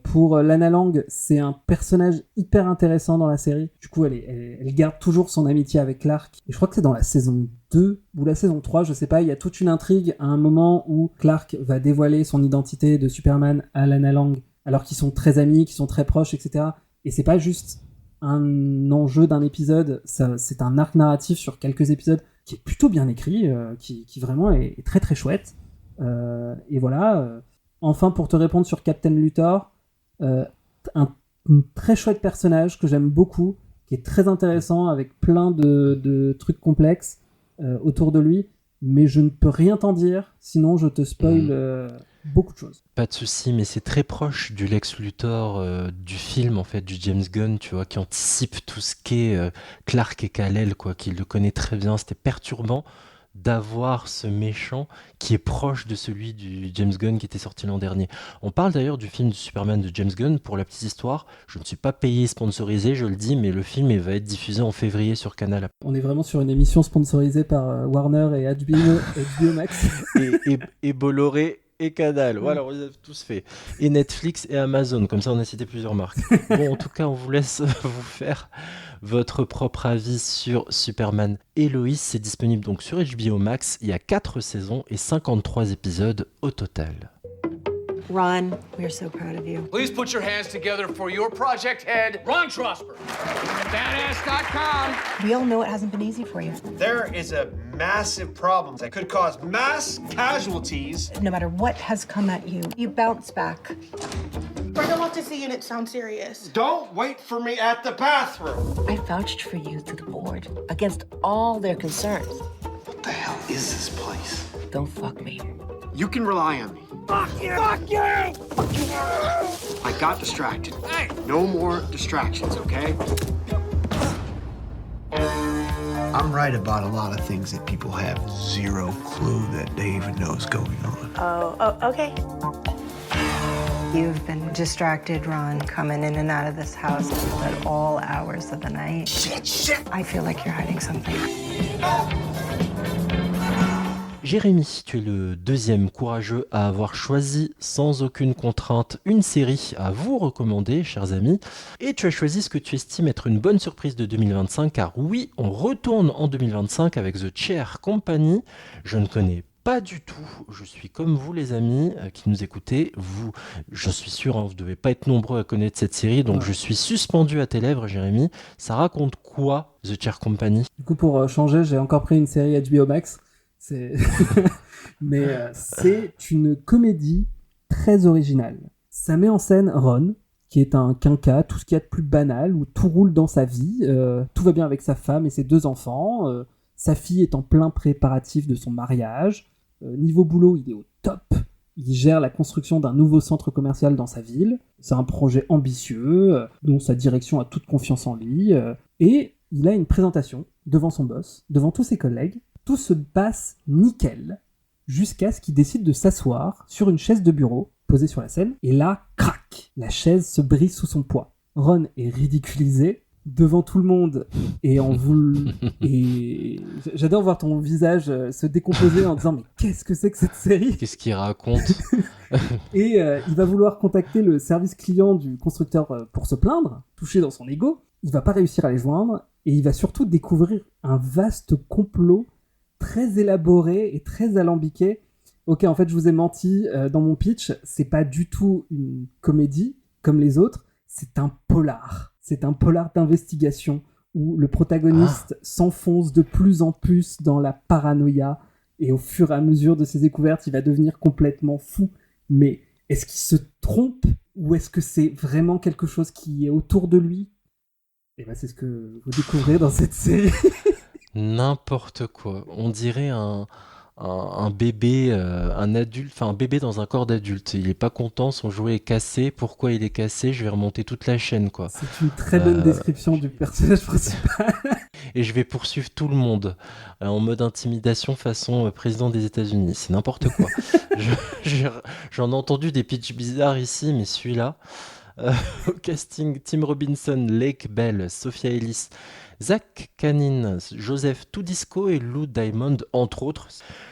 Pour Lana Lang, c'est un personnage hyper intéressant dans la série. Du coup, elle garde toujours son amitié avec Clark. Et je crois que c'est dans la saison 2 ou la saison 3, je sais pas. Il y a toute une intrigue à un moment où Clark va dévoiler son identité de Superman à Lana Lang, alors qu'ils sont très amis, qu'ils sont très proches, etc. Et c'est pas juste un enjeu d'un épisode, c'est un arc narratif sur quelques épisodes qui est plutôt bien écrit, qui vraiment est très très chouette. Et voilà. Enfin, pour te répondre sur Captain Luthor, un très chouette personnage que j'aime beaucoup, qui est très intéressant, avec plein de trucs complexes autour de lui, mais je ne peux rien t'en dire, sinon je te spoil beaucoup de choses. Pas de souci, mais c'est très proche du Lex Luthor du film, en fait, du James Gunn, tu vois, qui anticipe tout ce qu'est Clark et Kal-El, quoi, qui le connaît très bien. C'était perturbant d'avoir ce méchant qui est proche de celui du James Gunn qui était sorti l'an dernier. On parle d'ailleurs du film du Superman de James Gunn. Pour la petite histoire, je ne suis pas payé sponsorisé, je le dis, mais le film va être diffusé en février sur Canal. On est vraiment sur une émission sponsorisée par Warner et HBO Max. et Bolloré et Canal, voilà, on les a tous fait. Et Netflix et Amazon, comme ça on a cité plusieurs marques. Bon, en tout cas, on vous laisse vous faire votre propre avis sur Superman et Lois. C'est disponible donc sur HBO Max. Il y a 4 saisons et 53 épisodes au total. Ron, we're so proud of you. Please put your hands together for your project head, Ron Trosper. Badass.com. We all know it hasn't been easy for you. There is a massive problem that could cause mass casualties. No matter what has come at you, you bounce back. I don't want to see it sound serious. Don't wait for me at the bathroom. I vouched for you to the board against all their concerns. What the hell is this place? Don't fuck me. You can rely on me. Fuck you! Fuck you! Fuck you! I got distracted. Hey! No more distractions, okay? I'm right about a lot of things that people have zero clue that they even know is going on. Oh, okay. You've been distracted, Ron, coming in and out of this house at all hours of the night. Shit! I feel like you're hiding something. Jérémy, tu es le deuxième courageux à avoir choisi sans aucune contrainte une série à vous recommander, chers amis. Et tu as choisi ce que tu estimes être une bonne surprise de 2025, car oui, on retourne en 2025 avec The Chair Company. Je ne connais pas du tout. Je suis comme vous, les amis qui nous écoutez. Je suis sûr, vous devez pas être nombreux à connaître cette série, donc je suis suspendu à tes lèvres, Jérémy. Ça raconte quoi, The Chair Company ? Du coup, pour changer, j'ai encore pris une série HBO Max. Mais c'est une comédie très originale. Ça met en scène Ron, qui est un quinca, tout ce qu'il y a de plus banal, où tout roule dans sa vie, tout va bien avec sa femme et ses 2 enfants, sa fille est en plein préparatif de son mariage, niveau boulot, il est au top, il gère la construction d'un nouveau centre commercial dans sa ville, c'est un projet ambitieux, dont sa direction a toute confiance en lui, et il a une présentation devant son boss, devant tous ses collègues, tout se passe nickel, jusqu'à ce qu'il décide de s'asseoir sur une chaise de bureau, posée sur la scène, et là, crac, la chaise se brise sous son poids. Ron est ridiculisé devant tout le monde et et j'adore voir ton visage se décomposer en disant mais qu'est-ce que c'est que cette série ? Qu'est-ce qu'il raconte ? Et il va vouloir contacter le service client du constructeur pour se plaindre, touché dans son ego. Il va pas réussir à les joindre et il va surtout découvrir un vaste complot très élaboré et très alambiqué. Ok, en fait, je vous ai menti dans mon pitch. C'est pas du tout une comédie comme les autres. C'est un polar. C'est un polar d'investigation où le protagoniste s'enfonce de plus en plus dans la paranoïa et au fur et à mesure de ses découvertes, il va devenir complètement fou. Mais est-ce qu'il se trompe ou est-ce que c'est vraiment quelque chose qui est autour de lui ? Et ben, c'est ce que vous découvrez dans cette série. N'importe quoi. On dirait un bébé, un adulte, enfin un bébé dans un corps d'adulte. Il est pas content, son jouet est cassé. Pourquoi il est cassé ? Je vais remonter toute la chaîne, quoi. C'est une très bonne description du personnage principal. Et je vais poursuivre tout le monde en mode intimidation façon président des États-Unis. C'est n'importe quoi. J'en ai entendu des pitchs bizarres ici, mais celui-là. Au casting, Tim Robinson, Lake Bell, Sophia Ellis, Zach Canine, Joseph Toudisco et Lou Diamond, entre autres.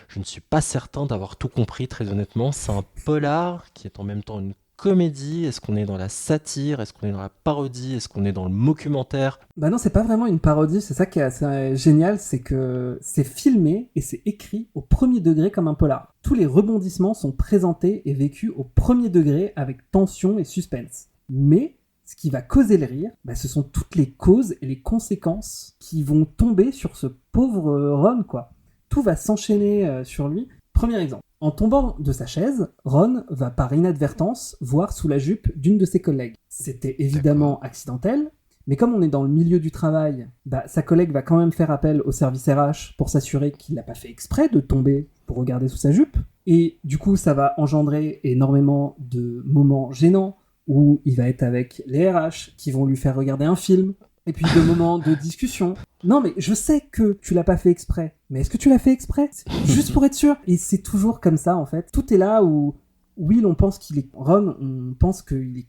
Je ne suis pas certain d'avoir tout compris, très honnêtement. C'est un polar qui est en même temps une comédie. Est-ce qu'on est dans la satire ? Est-ce qu'on est dans la parodie ? Est-ce qu'on est dans le mockumentaire ? Bah non, c'est pas vraiment une parodie. C'est ça qui est assez génial, c'est que c'est filmé et c'est écrit au premier degré comme un polar. Tous les rebondissements sont présentés et vécus au premier degré avec tension et suspense. Mais ce qui va causer le rire, ce sont toutes les causes et les conséquences qui vont tomber sur ce pauvre Ron, quoi. Tout va s'enchaîner sur lui. Premier exemple. En tombant de sa chaise, Ron va par inadvertance voir sous la jupe d'une de ses collègues. C'était évidemment accidentel, mais comme on est dans le milieu du travail, sa collègue va quand même faire appel au service RH pour s'assurer qu'il n'a pas fait exprès de tomber pour regarder sous sa jupe. Et du coup, ça va engendrer énormément de moments gênants, où il va être avec les RH qui vont lui faire regarder un film, et puis de moments de discussion. Non mais je sais que tu l'as pas fait exprès, mais est-ce que tu l'as fait exprès ? Juste pour être sûr. Et c'est toujours comme ça en fait. Tout est là où Will, on pense qu'il est Ron, on pense qu'il est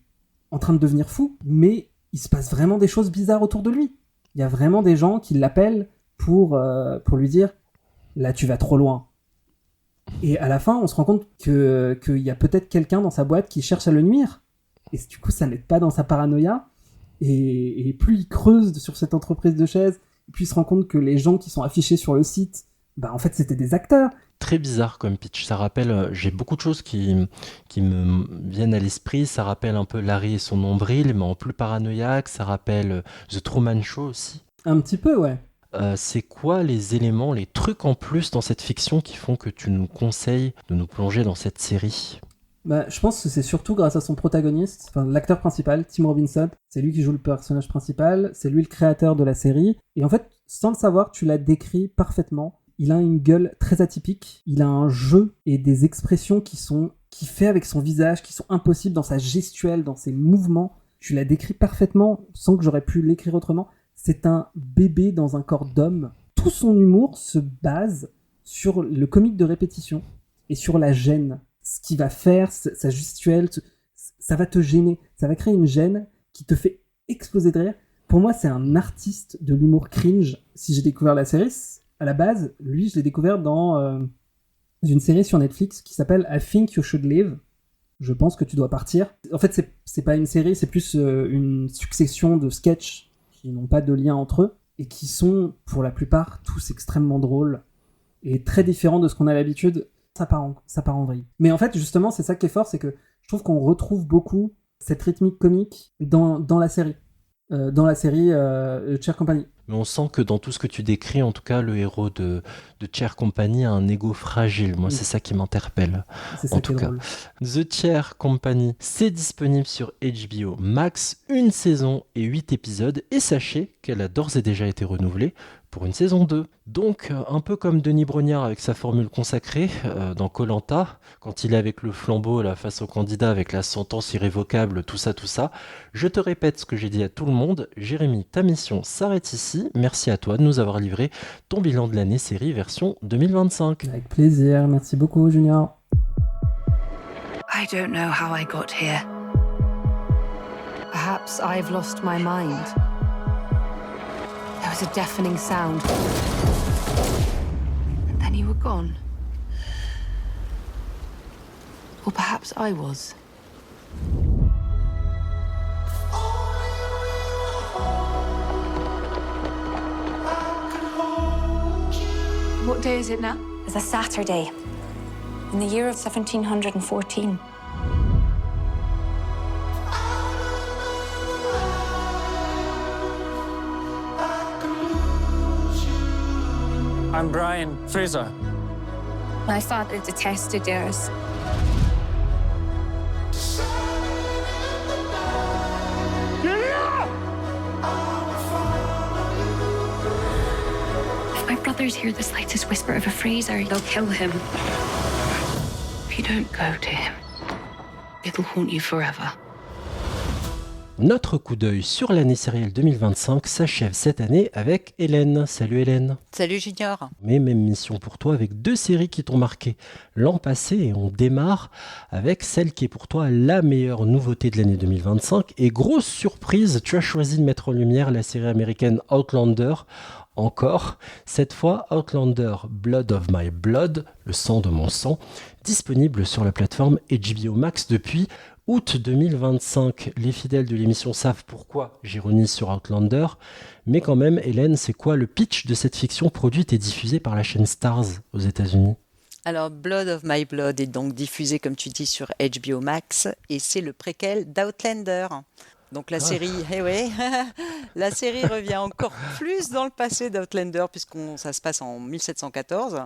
en train de devenir fou, mais il se passe vraiment des choses bizarres autour de lui. Il y a vraiment des gens qui l'appellent pour lui dire « Là tu vas trop loin ». Et à la fin, on se rend compte qu'il y a peut-être quelqu'un dans sa boîte qui cherche à le nuire. Et du coup, ça n'aide pas dans sa paranoïa. Et plus il creuse sur cette entreprise de chaises, plus il se rend compte que les gens qui sont affichés sur le site, en fait, c'était des acteurs. Très bizarre comme pitch. Ça rappelle, j'ai beaucoup de choses qui me viennent à l'esprit. Ça rappelle un peu Larry et son nombril, mais en plus paranoïaque. Ça rappelle The Truman Show aussi. Un petit peu, ouais. C'est quoi les éléments, les trucs en plus dans cette fiction qui font que tu nous conseilles de nous plonger dans cette série ? Je pense que c'est surtout grâce à son protagoniste, l'acteur principal, Tim Robinson. C'est lui qui joue le personnage principal, c'est lui le créateur de la série. Et en fait, sans le savoir, tu l'as décrit parfaitement. Il a une gueule très atypique, il a un jeu et des expressions qu'il fait avec son visage, qui sont impossibles dans sa gestuelle, dans ses mouvements. Tu l'as décrit parfaitement, sans que j'aurais pu l'écrire autrement. C'est un bébé dans un corps d'homme. Tout son humour se base sur le comique de répétition et sur la gêne. Ce qu'il va faire, sa gestuelle, ça va te gêner. Ça va créer une gêne qui te fait exploser de rire. Pour moi, c'est un artiste de l'humour cringe. Si j'ai découvert la série, à la base, lui, je l'ai découvert dans une série sur Netflix qui s'appelle I Think You Should Leave. Je pense que tu dois partir. En fait, c'est pas une série, c'est plus une succession de sketchs qui n'ont pas de lien entre eux et qui sont, pour la plupart, tous extrêmement drôles et très différents de ce qu'on a l'habitude. ça part en vrille. Mais en fait, justement, c'est ça qui est fort, c'est que je trouve qu'on retrouve beaucoup cette rythmique comique dans la série. Chair Company. Mais on sent que dans tout ce que tu décris, en tout cas, le héros de Chair Company a un ego fragile. Moi, c'est ça qui m'interpelle. C'est ça en qui tout est cas. drôle. The Chair Company, c'est disponible sur HBO Max, 1 saison et 8 épisodes. Et sachez qu'elle a d'ores et déjà été renouvelée pour une saison 2. Donc, un peu comme Denis Brognard avec sa formule consacrée dans Koh-Lanta, quand il est avec le flambeau là, face au candidat avec la sentence irrévocable, tout ça, je te répète ce que j'ai dit à tout le monde. Jérémy, ta mission s'arrête ici. Merci à toi de nous avoir livré ton bilan de l'année série version 2025. Avec plaisir, merci beaucoup Junior. I don't know how I got here. Perhaps I've lost my mind. There was a deafening sound. And then you were gone. Or perhaps I was. What day is it now? It's a Saturday, in the year of 1714. I'm Brian Fraser. My father detested yours. If my brothers hear the slightest whisper of a Fraser, they'll kill him. If you don't go to him, it'll haunt you forever. Notre coup d'œil sur l'année sérielle 2025 s'achève cette année avec Hélène. Salut Hélène. Salut Junior. Mais même mission pour toi avec 2 séries qui t'ont marqué l'an passé et on démarre avec celle qui est pour toi la meilleure nouveauté de l'année 2025 et grosse surprise, tu as choisi de mettre en lumière la série américaine Outlander. Encore, cette fois Outlander Blood of My Blood, le sang de mon sang, disponible sur la plateforme HBO Max depuis août 2025. Les fidèles de l'émission savent pourquoi j'ironise sur Outlander, mais quand même, Hélène, c'est quoi le pitch de cette fiction produite et diffusée par la chaîne Stars aux États-Unis ? Alors, Blood of My Blood est donc diffusé, comme tu dis, sur HBO Max, et c'est le préquel d'Outlander. Donc la série, la série revient encore plus dans le passé d'Outlander puisque ça se passe en 1714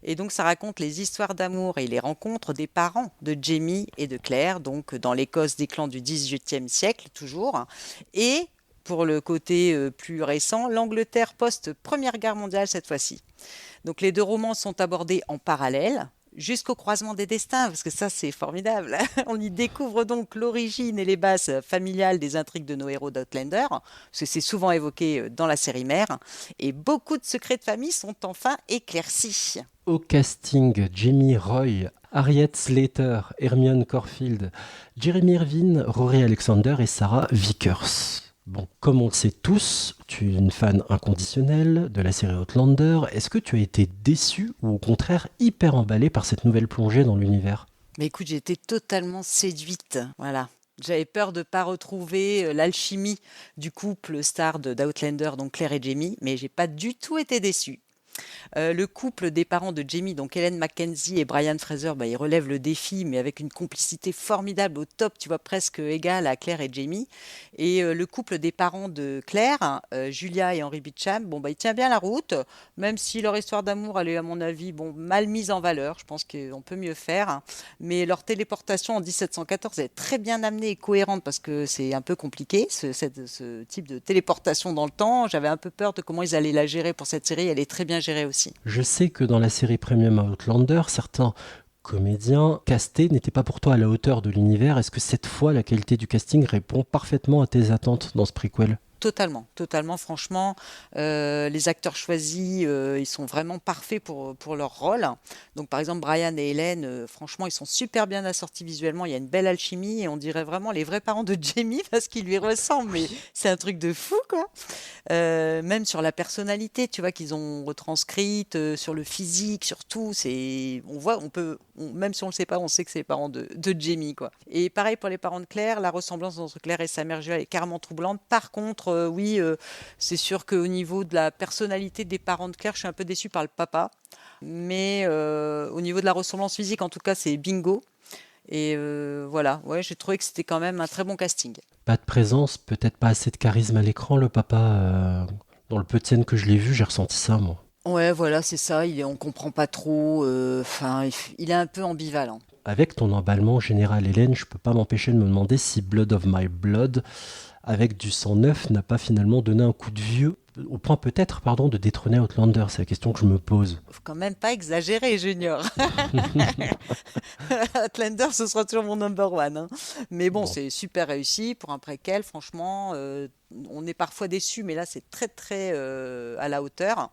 et donc ça raconte les histoires d'amour et les rencontres des parents de Jamie et de Claire, donc dans l'Écosse des clans du XVIIIe siècle toujours, et pour le côté plus récent, l'Angleterre post-Première Guerre mondiale cette fois-ci. Donc les 2 romans sont abordés en parallèle, jusqu'au croisement des destins, parce que ça c'est formidable. On y découvre donc l'origine et les bases familiales des intrigues de nos héros d'Outlander, parce que c'est souvent évoqué dans la série mère, et beaucoup de secrets de famille sont enfin éclaircis. Au casting, Jamie Roy, Harriet Slater, Hermione Corfield, Jeremy Irvine, Rory Alexander et Sarah Vickers. Bon, comme on le sait tous, tu es une fan inconditionnelle de la série Outlander. Est-ce que tu as été déçue ou au contraire hyper emballée par cette nouvelle plongée dans l'univers ? Mais écoute, j'ai été totalement séduite, voilà. J'avais peur de ne pas retrouver l'alchimie du couple star d'Outlander, donc Claire et Jamie, mais j'ai pas du tout été déçue. Le couple des parents de Jamie, donc Helen Mackenzie et Brian Fraser, ils relèvent le défi, mais avec une complicité formidable au top, tu vois, presque égale à Claire et Jamie. Et le couple des parents de Claire, Julia et Henry Beecham, il tient bien la route, même si leur histoire d'amour, elle est à mon avis mal mise en valeur. Je pense qu'on peut mieux faire. Mais leur téléportation en 1714 est très bien amenée et cohérente parce que c'est un peu compliqué, ce type de téléportation dans le temps. J'avais un peu peur de comment ils allaient la gérer pour cette série. Elle est très bien gérée aussi. Je sais que dans la série Premium Outlander, certains comédiens castés n'étaient pas pour toi à la hauteur de l'univers. Est-ce que cette fois, la qualité du casting répond parfaitement à tes attentes dans ce prequel ? Totalement, franchement, les acteurs choisis, ils sont vraiment parfaits pour leur rôle. Donc par exemple, Brian et Helen, franchement, ils sont super bien assortis visuellement, il y a une belle alchimie et on dirait vraiment les vrais parents de Jamie parce qu'ils lui ressemblent, mais c'est un truc de fou, quoi. Même sur la personnalité, tu vois, qu'ils ont retranscrite, sur le physique, sur tout, même si on le sait pas, on sait que c'est les parents de Jamie, quoi. Et pareil pour les parents de Claire, la ressemblance entre Claire et sa mère jumelle est carrément troublante. Par contre, contre, oui, c'est sûr qu'au niveau de la personnalité des parents de Claire, je suis un peu déçue par le papa. Mais au niveau de la ressemblance physique, en tout cas, c'est bingo. Et voilà, ouais, j'ai trouvé que c'était quand même un très bon casting. Pas de présence, peut-être pas assez de charisme à l'écran, le papa. Dans le peu de scènes que je l'ai vu, j'ai ressenti ça, moi. Ouais, voilà, c'est ça. On comprend pas trop. Enfin, il est un peu ambivalent. Avec ton emballement général, Hélène, je peux pas m'empêcher de me demander si Blood of My Blood, avec du sang neuf, n'a pas finalement donné un coup de vieux, au point peut-être, de détrôner Outlander. C'est la question que je me pose. Faut quand même pas exagérer, Junior. Outlander, ce sera toujours mon number one. Hein. Mais bon, c'est super réussi pour un préquel. Franchement, on est parfois déçu, mais là, c'est très, très à la hauteur.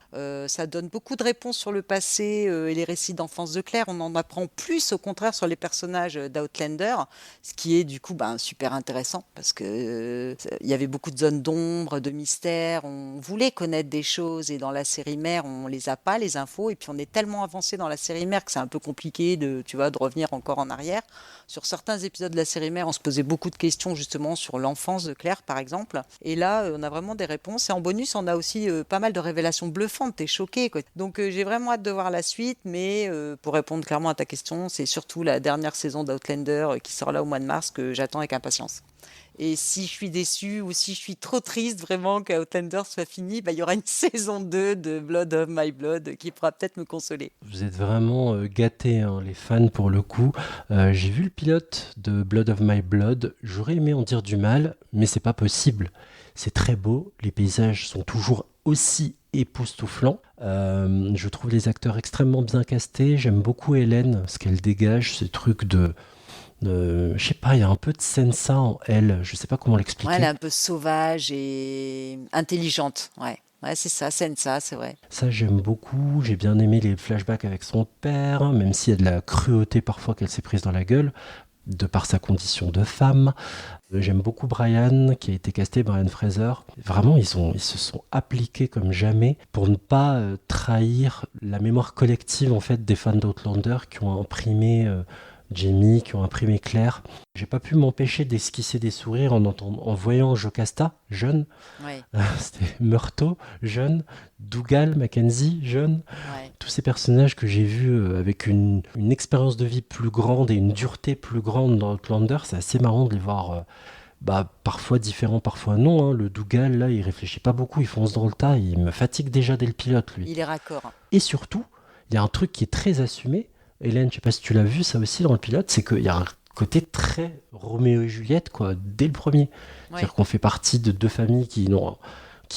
Ça donne beaucoup de réponses sur le passé et les récits d'enfance de Claire. On en apprend plus, au contraire, sur les personnages d'Outlander, ce qui est du coup super intéressant parce que il y avait beaucoup de zones d'ombre, de mystère. On voulait connaître des choses et dans la série mère, on les a pas, les infos. Et puis, on est tellement avancé dans la série mère que c'est un peu compliqué de revenir encore en arrière. Sur certains épisodes de la série mère, on se posait beaucoup de questions justement sur l'enfance de Claire, par exemple. Et là, on a vraiment des réponses. Et en bonus, on a aussi pas mal de révélations bluffantes. T'es choqué, quoi. Donc, j'ai vraiment hâte de voir la suite. Mais pour répondre clairement à ta question, c'est surtout la dernière saison d'Outlander qui sort là au mois de mars que j'attends avec impatience. Et si je suis déçue ou si je suis trop triste vraiment qu'Outlander soit fini, il y aura une saison 2 de Blood of My Blood qui pourra peut-être me consoler. Vous êtes vraiment gâtés, hein, les fans, pour le coup. J'ai vu le pilote de Blood of My Blood. J'aurais aimé en dire du mal, mais c'est pas possible. C'est très beau. Les paysages sont toujours aussi époustouflants. Je trouve les acteurs extrêmement bien castés. J'aime beaucoup Hélène, ce qu'elle dégage, ce truc je sais pas, il y a un peu de Sensa en elle, je sais pas comment l'expliquer. Ouais, elle est un peu sauvage et intelligente, ouais. Ouais, c'est ça, Sensa, c'est vrai. Ça, j'aime beaucoup. J'ai bien aimé les flashbacks avec son père, même s'il y a de la cruauté parfois qu'elle s'est prise dans la gueule, de par sa condition de femme. J'aime beaucoup Brian, qui a été casté, Brian Fraser. Vraiment, ils se sont appliqués comme jamais pour ne pas trahir la mémoire collective en fait des fans d'Outlander qui ont imprimé Jamie, qui ont imprimé Claire. J'ai pas pu m'empêcher d'esquisser des sourires en voyant Jocasta, jeune. Ouais. C'était Murtaugh, jeune. Dougal, Mackenzie, jeune. Ouais. Tous ces personnages que j'ai vus avec une expérience de vie plus grande et une dureté plus grande dans Outlander, c'est assez marrant de les voir parfois différents, parfois non. Hein. Le Dougal, là, il réfléchit pas beaucoup, il fonce dans le tas, il me fatigue déjà dès le pilote, lui. Il est raccord. Et surtout, il y a un truc qui est très assumé. Hélène, je sais pas si tu l'as vu ça aussi dans le pilote, c'est qu'il y a un côté très Roméo et Juliette quoi, dès le premier. Ouais. C'est-à-dire qu'on fait partie de deux familles qui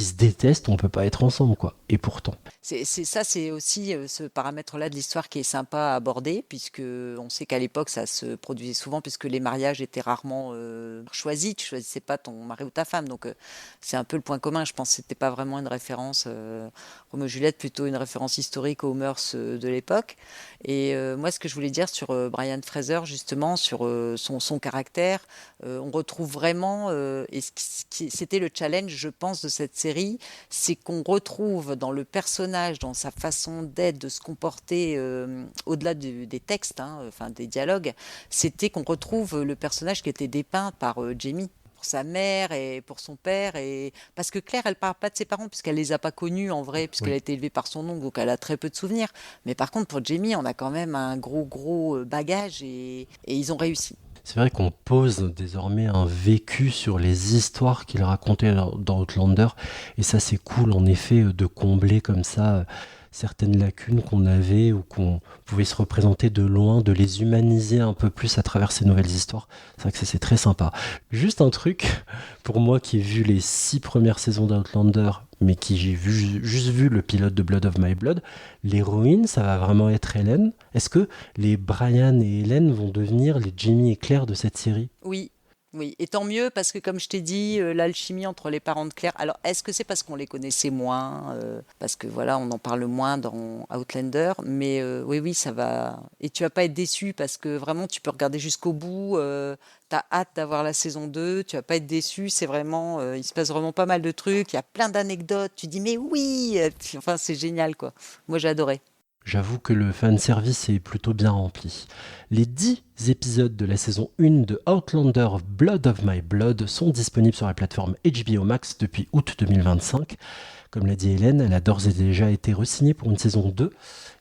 se détestent, on peut pas être ensemble quoi. Et pourtant. C'est aussi ce paramètre-là de l'histoire qui est sympa à aborder, puisque on sait qu'à l'époque ça se produisait souvent, puisque les mariages étaient rarement choisis. Tu choisissais pas ton mari ou ta femme, donc c'est un peu le point commun. Je pense que c'était pas vraiment une référence Roméo et Juliette, plutôt une référence historique aux mœurs de l'époque. Et moi, ce que je voulais dire sur Brian Fraser, justement, sur son caractère, on retrouve vraiment, et c'était le challenge, je pense, de cette série, c'est qu'on retrouve dans le personnage, dans sa façon d'être, de se comporter au-delà des textes, enfin des dialogues, c'était qu'on retrouve le personnage qui était dépeint par Jamie. Pour sa mère et pour son père, et parce que Claire, elle parle pas de ses parents puisqu'elle les a pas connus en vrai, puisqu'elle a été élevée par son oncle, donc elle a très peu de souvenirs. Mais par contre, pour Jamie, on a quand même un gros bagage et ils ont réussi. C'est vrai qu'on pose désormais un vécu sur les histoires qu'il racontait dans Outlander, et ça c'est cool en effet de combler comme ça certaines lacunes qu'on avait ou qu'on pouvait se représenter de loin, de les humaniser un peu plus à travers ces nouvelles histoires. C'est vrai que ça c'est très sympa. Juste un truc, pour moi qui ai vu les 6 premières saisons d'Outlander, mais qui j'ai juste vu le pilote de Blood of My Blood, l'héroïne, ça va vraiment être Hélène. Est-ce que les Brian et Hélène vont devenir les Jamie et Claire de cette série ? Oui, et tant mieux parce que comme je t'ai dit, l'alchimie entre les parents de Claire, alors est-ce que c'est parce qu'on les connaissait moins, parce que voilà, on en parle moins dans Outlander, mais oui, ça va, et tu vas pas être déçu parce que vraiment tu peux regarder jusqu'au bout, t'as hâte d'avoir la saison 2, tu vas pas être déçu, c'est vraiment, il se passe vraiment pas mal de trucs, il y a plein d'anecdotes, tu dis mais oui, enfin c'est génial quoi, moi j'ai adoré. J'avoue que le fanservice est plutôt bien rempli. Les 10 épisodes de la saison 1 de Outlander Blood of My Blood sont disponibles sur la plateforme HBO Max depuis août 2025. Comme l'a dit Hélène, elle a d'ores et déjà été re-signée pour une saison 2.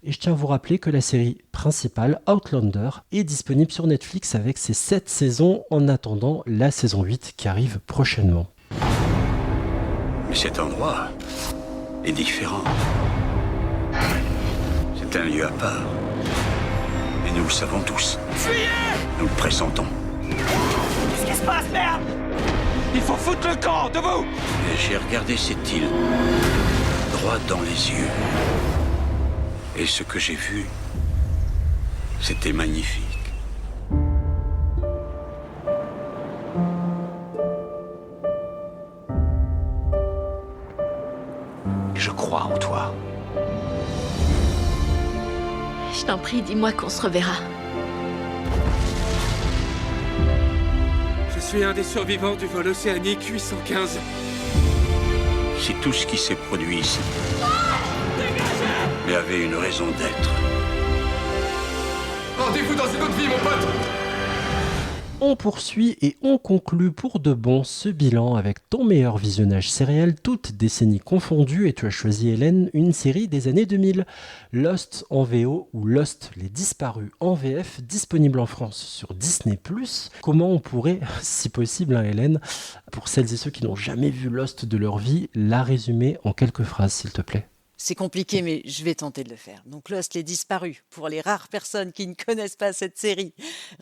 Et je tiens à vous rappeler que la série principale, Outlander, est disponible sur Netflix avec ses 7 saisons en attendant la saison 8 qui arrive prochainement. Mais cet endroit est différent. C'est un lieu à part. Et nous le savons tous. Fuyez! Nous le pressentons. Qu'est-ce qui se passe, merde? Il faut foutre le camp, debout! Et j'ai regardé cette île droit dans les yeux. Et ce que j'ai vu, c'était magnifique. Je crois en toi. Je t'en prie, dis-moi qu'on se reverra. Je suis un des survivants du vol océanique 815. Si tout ce qui s'est produit ici mais avait une raison d'être. Rendez-vous dans une autre vie, mon pote! On poursuit et on conclut pour de bon ce bilan avec ton meilleur visionnage sériel, toutes décennies confondues, et tu as choisi, Hélène, une série des années 2000. Lost en VO ou Lost les disparus en VF, disponible en France sur Disney+. Comment on pourrait, si possible, Hélène, pour celles et ceux qui n'ont jamais vu Lost de leur vie, la résumer en quelques phrases, s'il te plaît? C'est compliqué, mais je vais tenter de le faire. Donc Lost les disparus, pour les rares personnes qui ne connaissent pas cette série,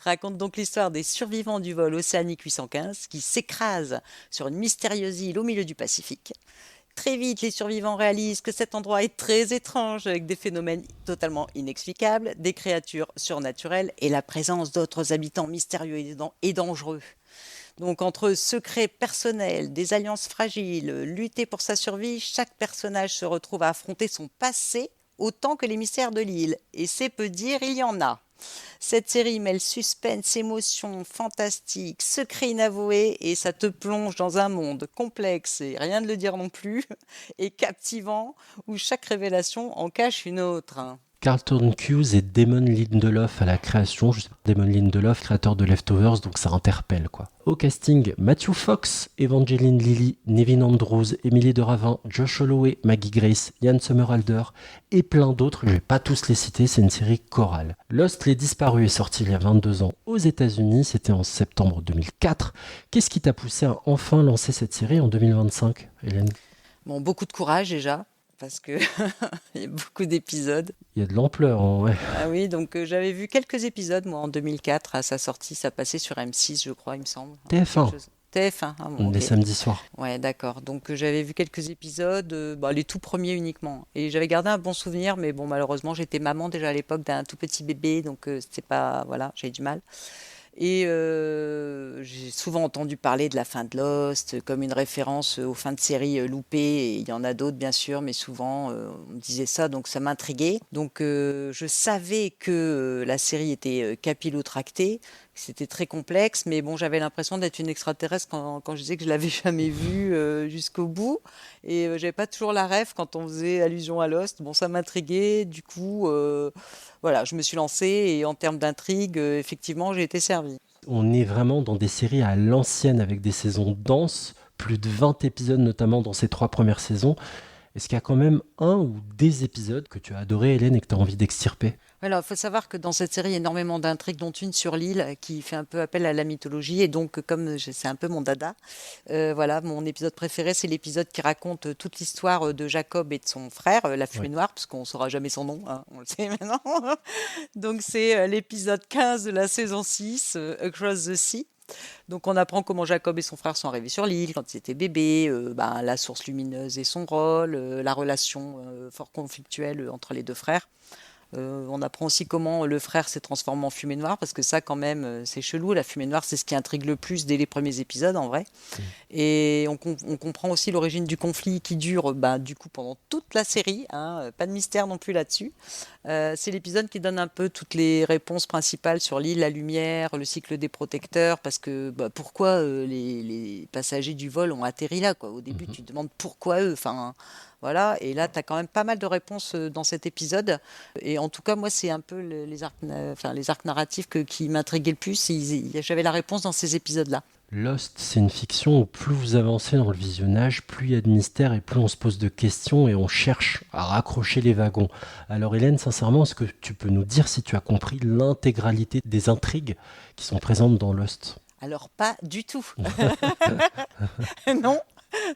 raconte donc l'histoire des survivants du vol océanique 815 qui s'écrasent sur une mystérieuse île au milieu du Pacifique. Très vite, les survivants réalisent que cet endroit est très étrange, avec des phénomènes totalement inexplicables, des créatures surnaturelles et la présence d'autres habitants mystérieux et dangereux. Donc entre secrets personnels, des alliances fragiles, lutter pour sa survie, chaque personnage se retrouve à affronter son passé autant que les mystères de l'île. Et c'est peu dire, il y en a. Cette série mêle suspense, émotion, fantastique, secret inavoué et ça te plonge dans un monde complexe, et rien de le dire non plus, et captivant, où chaque révélation en cache une autre. Carlton Cuse et Damon Lindelof à la création. Damon Lindelof, créateur de Leftovers, donc ça interpelle quoi. Au casting, Matthew Fox, Evangeline Lilly, Nevin Andrews, Emily de Ravin, Josh Holloway, Maggie Grace, Ian Somerhalder et plein d'autres. Je vais pas tous les citer, c'est une série chorale. Lost les disparus est sorti il y a 22 ans aux États-Unis, c'était en septembre 2004. Qu'est-ce qui t'a poussé à enfin lancer cette série en 2025, Hélène? Bon, beaucoup de courage déjà. Parce que il y a beaucoup d'épisodes. Il y a de l'ampleur, ouais. Ah oui, donc j'avais vu quelques épisodes, moi, en 2004, à sa sortie. Ça passait sur M6, je crois, il me semble. TF1. TF1, ah bon, les samedis soirs. Ouais, d'accord. Donc j'avais vu quelques épisodes, les tout premiers uniquement. Et j'avais gardé un bon souvenir, mais bon, malheureusement, j'étais maman déjà à l'époque d'un tout petit bébé, donc c'était pas... Voilà, j'avais du mal. Et j'ai souvent entendu parler de la fin de Lost comme une référence aux fins de série loupées. Et il y en a d'autres, bien sûr, mais souvent on me disait ça, donc ça m'intriguait. Donc je savais que la série était capillotractée, que c'était très complexe, mais bon, j'avais l'impression d'être une extraterrestre quand je disais que je l'avais jamais vue jusqu'au bout. Et j'avais pas toujours la ref quand on faisait allusion à Lost. Bon, ça m'intriguait, du coup... Voilà, je me suis lancée et en termes d'intrigue, effectivement, j'ai été servie. On est vraiment dans des séries à l'ancienne avec des saisons denses, plus de 20 épisodes notamment dans ces 3 premières saisons. Est-ce qu'il y a quand même un ou des épisodes que tu as adoré, Hélène, et que tu as envie d'extirper ? Alors, il faut savoir que dans cette série, il y a énormément d'intrigues, dont une sur l'île qui fait un peu appel à la mythologie. Et donc, comme c'est un peu mon dada, voilà, mon épisode préféré, c'est l'épisode qui raconte toute l'histoire de Jacob et de son frère, la fumée noire, parce qu'on ne saura jamais son nom, hein, on le sait maintenant. Donc, c'est l'épisode 15 de la saison 6, Across the Sea. Donc on apprend comment Jacob et son frère sont arrivés sur l'île quand ils étaient bébés, la source lumineuse et son rôle, la relation fort conflictuelle entre les deux frères. On apprend aussi comment le frère s'est transformé en fumée noire, parce que ça quand même c'est chelou, la fumée noire c'est ce qui intrigue le plus dès les premiers épisodes en vrai. Et on comprend aussi l'origine du conflit qui dure du coup pendant toute la série, hein, pas de mystère non plus là-dessus. C'est l'épisode qui donne un peu toutes les réponses principales sur l'île, la lumière, le cycle des protecteurs, parce que pourquoi les passagers du vol ont atterri là, quoi. Au début, tu te demandes pourquoi eux. Enfin, voilà. Et là, tu as quand même pas mal de réponses dans cet épisode. Et en tout cas, moi, c'est un peu les arcs narratifs qui m'intriguaient le plus. J'avais la réponse dans ces épisodes-là. Lost, c'est une fiction où plus vous avancez dans le visionnage, plus il y a de mystères et plus on se pose de questions et on cherche à raccrocher les wagons. Alors Hélène, sincèrement, est-ce que tu peux nous dire si tu as compris l'intégralité des intrigues qui sont présentes dans Lost ? Alors pas du tout. Non,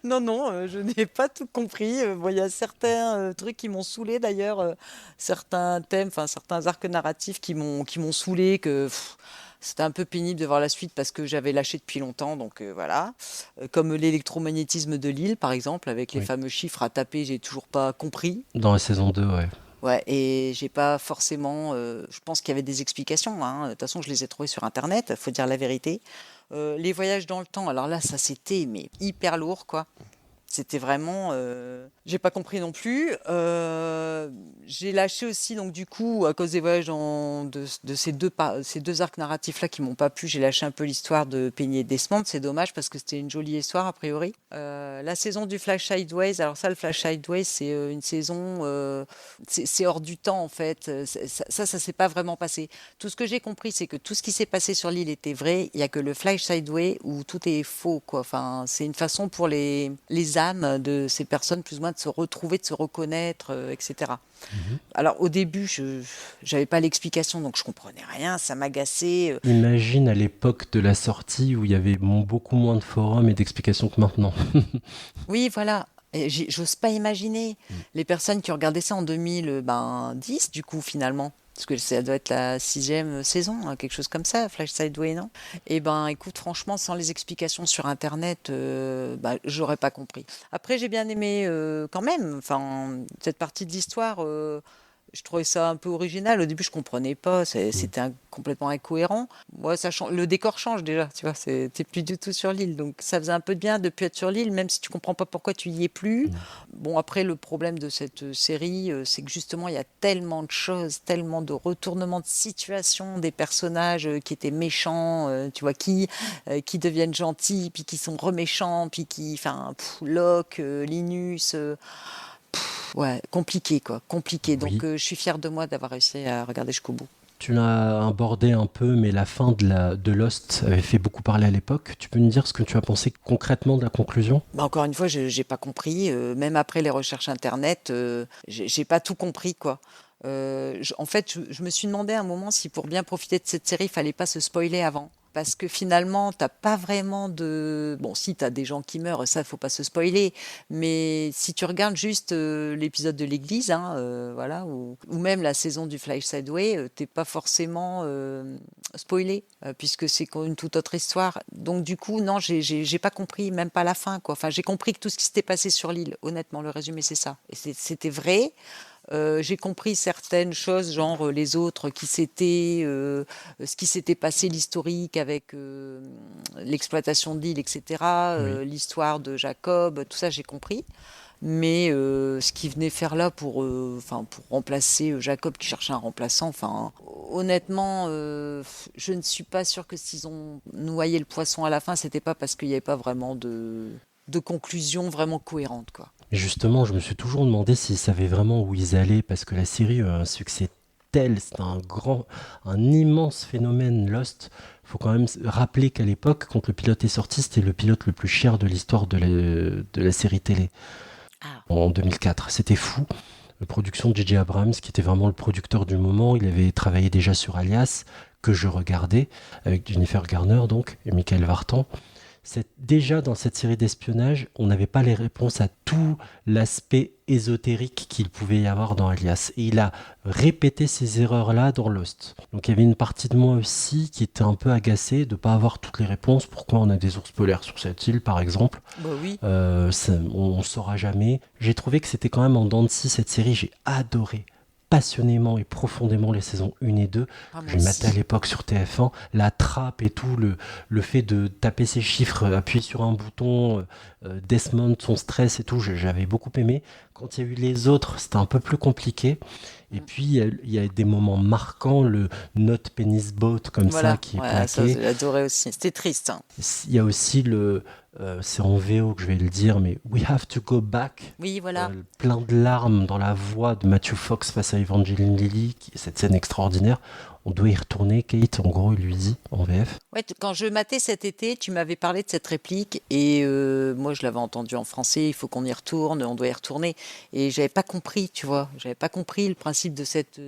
je n'ai pas tout compris. Il y a certains trucs qui m'ont saoulé d'ailleurs, certains thèmes, certains arcs narratifs qui m'ont saoulé, que... C'était un peu pénible de voir la suite parce que j'avais lâché depuis longtemps, donc voilà. Comme l'électromagnétisme de l'île, par exemple, avec les fameux chiffres à taper, j'ai toujours pas compris. Dans la saison 2, ouais. Ouais, et j'ai pas forcément... je pense qu'il y avait des explications, hein. De toute façon, je les ai trouvées sur Internet, faut dire la vérité. Les voyages dans le temps, alors là, ça c'était hyper lourd, quoi. C'était vraiment... J'ai pas compris non plus. J'ai lâché aussi, donc du coup, à cause des voyages de ces deux arcs narratifs-là qui m'ont pas plu, j'ai lâché un peu l'histoire de Penny et Desmond. C'est dommage parce que c'était une jolie histoire, a priori. La saison du Flash Sideways, alors ça, le Flash Sideways, c'est une saison... c'est hors du temps, en fait. Ça s'est pas vraiment passé. Tout ce que j'ai compris, c'est que tout ce qui s'est passé sur l'île était vrai. Il y a que le Flash Sideways où tout est faux, quoi. Enfin, c'est une façon pour les âmes de ces personnes plus ou moins de se retrouver, de se reconnaître, etc. Alors au début, je n'avais pas l'explication, donc je comprenais rien, ça m'agaçait. Imagine à l'époque de la sortie où il y avait beaucoup moins de forums et d'explications que maintenant. Oui, voilà. Et j'ose pas imaginer les personnes qui regardaient ça en 2010, du coup, finalement. Parce que ça doit être la 6e saison, quelque chose comme ça, Flash Sideways, non ? Et écoute, franchement, sans les explications sur Internet, j'aurais pas compris. Après, j'ai bien aimé quand même, cette partie de l'histoire. Je trouvais ça un peu original. Au début, je comprenais pas. C'était complètement incohérent. Ouais, le décor change déjà. Tu vois, t'es plus du tout sur l'île. Donc, ça faisait un peu de bien de ne plus être sur l'île, même si tu comprends pas pourquoi tu y es plus. Bon, après, le problème de cette série, c'est que justement, il y a tellement de choses, tellement de retournements de situation, des personnages qui étaient méchants, tu vois, qui deviennent gentils, puis qui sont reméchants, puis Locke, Linus... Ouais, compliqué. Donc je suis fière de moi d'avoir réussi à regarder jusqu'au bout. Tu l'as abordé un peu, mais la fin de Lost avait fait beaucoup parler à l'époque. Tu peux nous dire ce que tu as pensé concrètement de la conclusion ? Encore une fois, j'ai pas compris. Même après les recherches Internet, j'ai pas tout compris, quoi. En fait, je me suis demandé à un moment si pour bien profiter de cette série, il fallait pas se spoiler avant. Parce que finalement, t'as pas vraiment de... Bon, si, t'as des gens qui meurent, ça, faut pas se spoiler. Mais si tu regardes juste l'épisode de l'église, voilà, ou même la saison du Flash Sideways, t'es pas forcément spoilé, puisque c'est une toute autre histoire. Donc du coup, non, j'ai pas compris, même pas la fin, quoi. Enfin, j'ai compris que tout ce qui s'était passé sur l'île, honnêtement, le résumé, c'est ça. Et c'était vrai. J'ai compris certaines choses, genre les autres, ce qui s'était passé, l'historique avec l'exploitation de l'île, etc., l'histoire de Jacob, tout ça, j'ai compris. Mais ce qu'ils venaient faire là pour remplacer Jacob qui cherchait un remplaçant, honnêtement, je ne suis pas sûre que s'ils ont noyé le poisson à la fin, c'était pas parce qu'il n'y avait pas vraiment de conclusion vraiment cohérente, quoi. Justement, je me suis toujours demandé s'ils savaient vraiment où ils allaient, parce que la série a eu un succès tel, c'est un immense phénomène Lost. Il faut quand même rappeler qu'à l'époque, quand le pilote est sorti, c'était le pilote le plus cher de l'histoire de la série télé. En 2004. C'était fou. La production de J.J. Abrams, qui était vraiment le producteur du moment, il avait travaillé déjà sur Alias, que je regardais, avec Jennifer Garner donc, et Michael Vartan. Déjà dans cette série d'espionnage, on n'avait pas les réponses à tout l'aspect ésotérique qu'il pouvait y avoir dans Alias. Et il a répété ces erreurs-là dans Lost. Donc il y avait une partie de moi aussi qui était un peu agacée de ne pas avoir toutes les réponses. Pourquoi on a des ours polaires sur cette île, par exemple ? Oui. On ne saura jamais. J'ai trouvé que c'était quand même en dents de scie, cette série. J'ai adoré passionnément et profondément les saisons 1 et 2. J'ai maté à l'époque sur TF1, la trappe et tout, le fait de taper ses chiffres, appuyer sur un bouton, Desmond, son stress et tout, j'avais beaucoup aimé. Quand il y a eu les autres, c'était un peu plus compliqué. Et puis, il y a des moments marquants, le Not Penis Boat comme ça qui est plaqué. Ça, j'ai adoré aussi. C'était triste. Hein. Il y a aussi c'est en VO que je vais le dire, mais We Have to Go Back. Oui, voilà. Plein de larmes dans la voix de Matthew Fox face à Evangeline Lilly, cette scène extraordinaire. On doit y retourner, Kate, en gros, il lui dit en VF. Ouais, quand je matais cet été, tu m'avais parlé de cette réplique et moi je l'avais entendue en français, il faut qu'on y retourne, on doit y retourner. Et j'avais pas compris, tu vois, j'avais pas compris le principe de cette...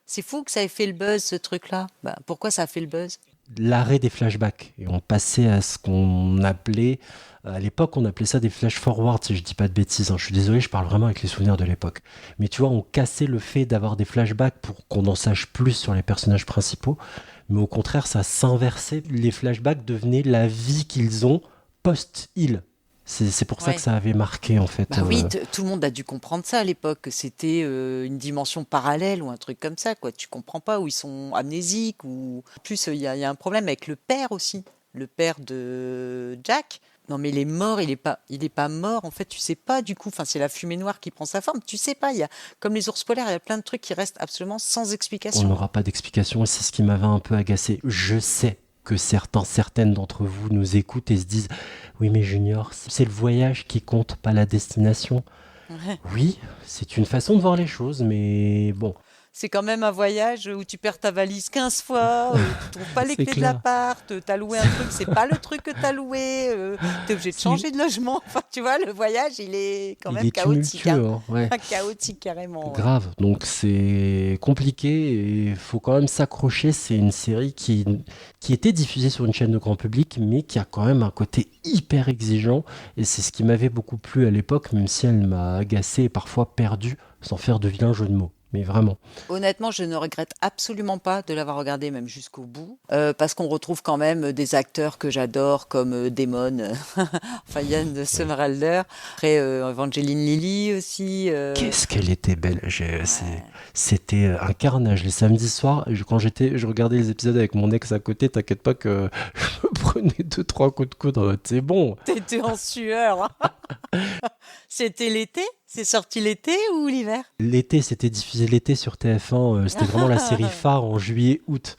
C'est fou que ça ait fait le buzz, ce truc-là. Pourquoi ça a fait le buzz ? L'arrêt des flashbacks. Et on passait à ce qu'on appelait... À l'époque, on appelait ça des flash forward, si je dis pas de bêtises. Hein. Je suis désolé, je parle vraiment avec les souvenirs de l'époque. Mais tu vois, on cassait le fait d'avoir des flashbacks pour qu'on en sache plus sur les personnages principaux. Mais au contraire, ça s'inversait. Les flashbacks devenaient la vie qu'ils ont post-île. C'est pour ça que ça avait marqué, en fait. Oui, tout le monde a dû comprendre ça à l'époque, que c'était une dimension parallèle ou un truc comme ça, quoi. Tu comprends pas, où ils sont amnésiques. Ou... En plus, il y a un problème avec le père aussi. Le père de Jack. Non, mais il est mort, il est pas mort. En fait, tu sais pas du coup. Enfin, c'est la fumée noire qui prend sa forme. Tu sais pas. Il y a, comme les ours polaires, il y a plein de trucs qui restent absolument sans explication. On n'aura pas d'explication et c'est ce qui m'avait un peu agacé. Je sais que certaines d'entre vous nous écoutent et se disent « Oui, mais Junior, c'est le voyage qui compte, pas la destination. » Oui, c'est une façon de voir les choses, mais bon... C'est quand même un voyage où tu perds ta valise 15 fois, tu trouves pas les clés de l'appart, t'as loué un truc, c'est pas le truc que t'as loué, t'es obligé de changer de logement. Enfin, tu vois, le voyage, il est quand même chaotique. Chaotique, carrément. Grave, donc c'est compliqué et il faut quand même s'accrocher. C'est une série qui était diffusée sur une chaîne de grand public, mais qui a quand même un côté hyper exigeant. Et c'est ce qui m'avait beaucoup plu à l'époque, même si elle m'a agacé et parfois perdu, sans faire de vilains jeux de mots. Mais vraiment. Honnêtement, je ne regrette absolument pas de l'avoir regardé même jusqu'au bout, parce qu'on retrouve quand même des acteurs que j'adore, comme Damon, enfin Yann Somerhalder, après Evangeline Lilly aussi. Qu'est-ce qu'elle était belle. C'était un carnage. Les samedis soirs, quand je regardais les épisodes avec mon ex à côté, t'inquiète pas que je me prenais 2-3 coups de coude. C'est bon. T'étais en sueur. C'était l'été ? C'est sorti l'été ou l'hiver ? L'été, c'était diffusé l'été sur TF1. C'était vraiment la série phare en juillet-août.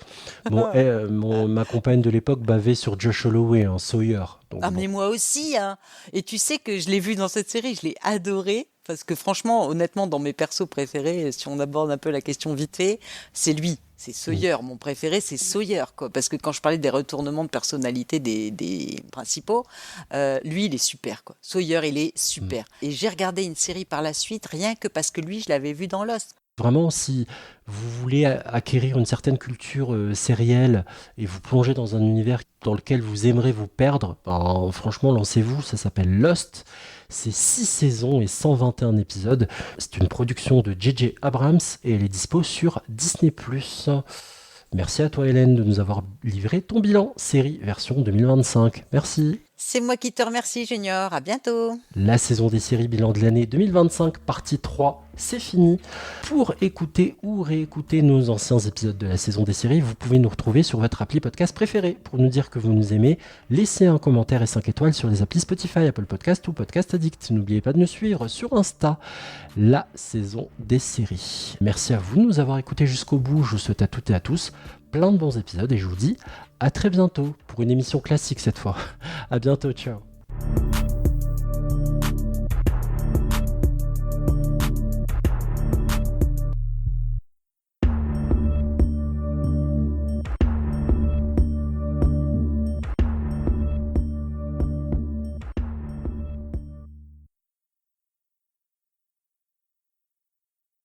Ma compagne de l'époque bavait sur Josh Holloway, Sawyer. Donc, mais moi aussi. Hein. Et tu sais que je l'ai vu dans cette série, je l'ai adoré. Parce que franchement, honnêtement, dans mes persos préférés, si on aborde un peu la question vite fait, c'est lui. C'est Sawyer. Mon préféré, c'est Sawyer, quoi. Parce que quand je parlais des retournements de personnalité des principaux, lui, il est super, quoi. Sawyer, il est super. Et j'ai regardé une série par la suite, rien que parce que lui, je l'avais vu dans Lost. Vraiment, si vous voulez acquérir une certaine culture sérielle et vous plonger dans un univers dans lequel vous aimerez vous perdre, franchement, lancez-vous. Ça s'appelle Lost. C'est 6 saisons et 121 épisodes. C'est une production de J.J. Abrams et elle est dispo sur Disney+. Merci à toi, Hélène, de nous avoir livré ton bilan série version 2025. Merci. C'est moi qui te remercie, Junior. À bientôt. La saison des séries bilan de l'année 2025, partie 3, c'est fini. Pour écouter ou réécouter nos anciens épisodes de la saison des séries, vous pouvez nous retrouver sur votre appli podcast préféré. Pour nous dire que vous nous aimez, laissez un commentaire et 5 étoiles sur les applis Spotify, Apple Podcast ou Podcast Addict. N'oubliez pas de nous suivre sur Insta, la saison des séries. Merci à vous de nous avoir écoutés jusqu'au bout. Je vous souhaite à toutes et à tous plein de bons épisodes et je vous dis à très bientôt pour une émission classique cette fois. À bientôt, ciao.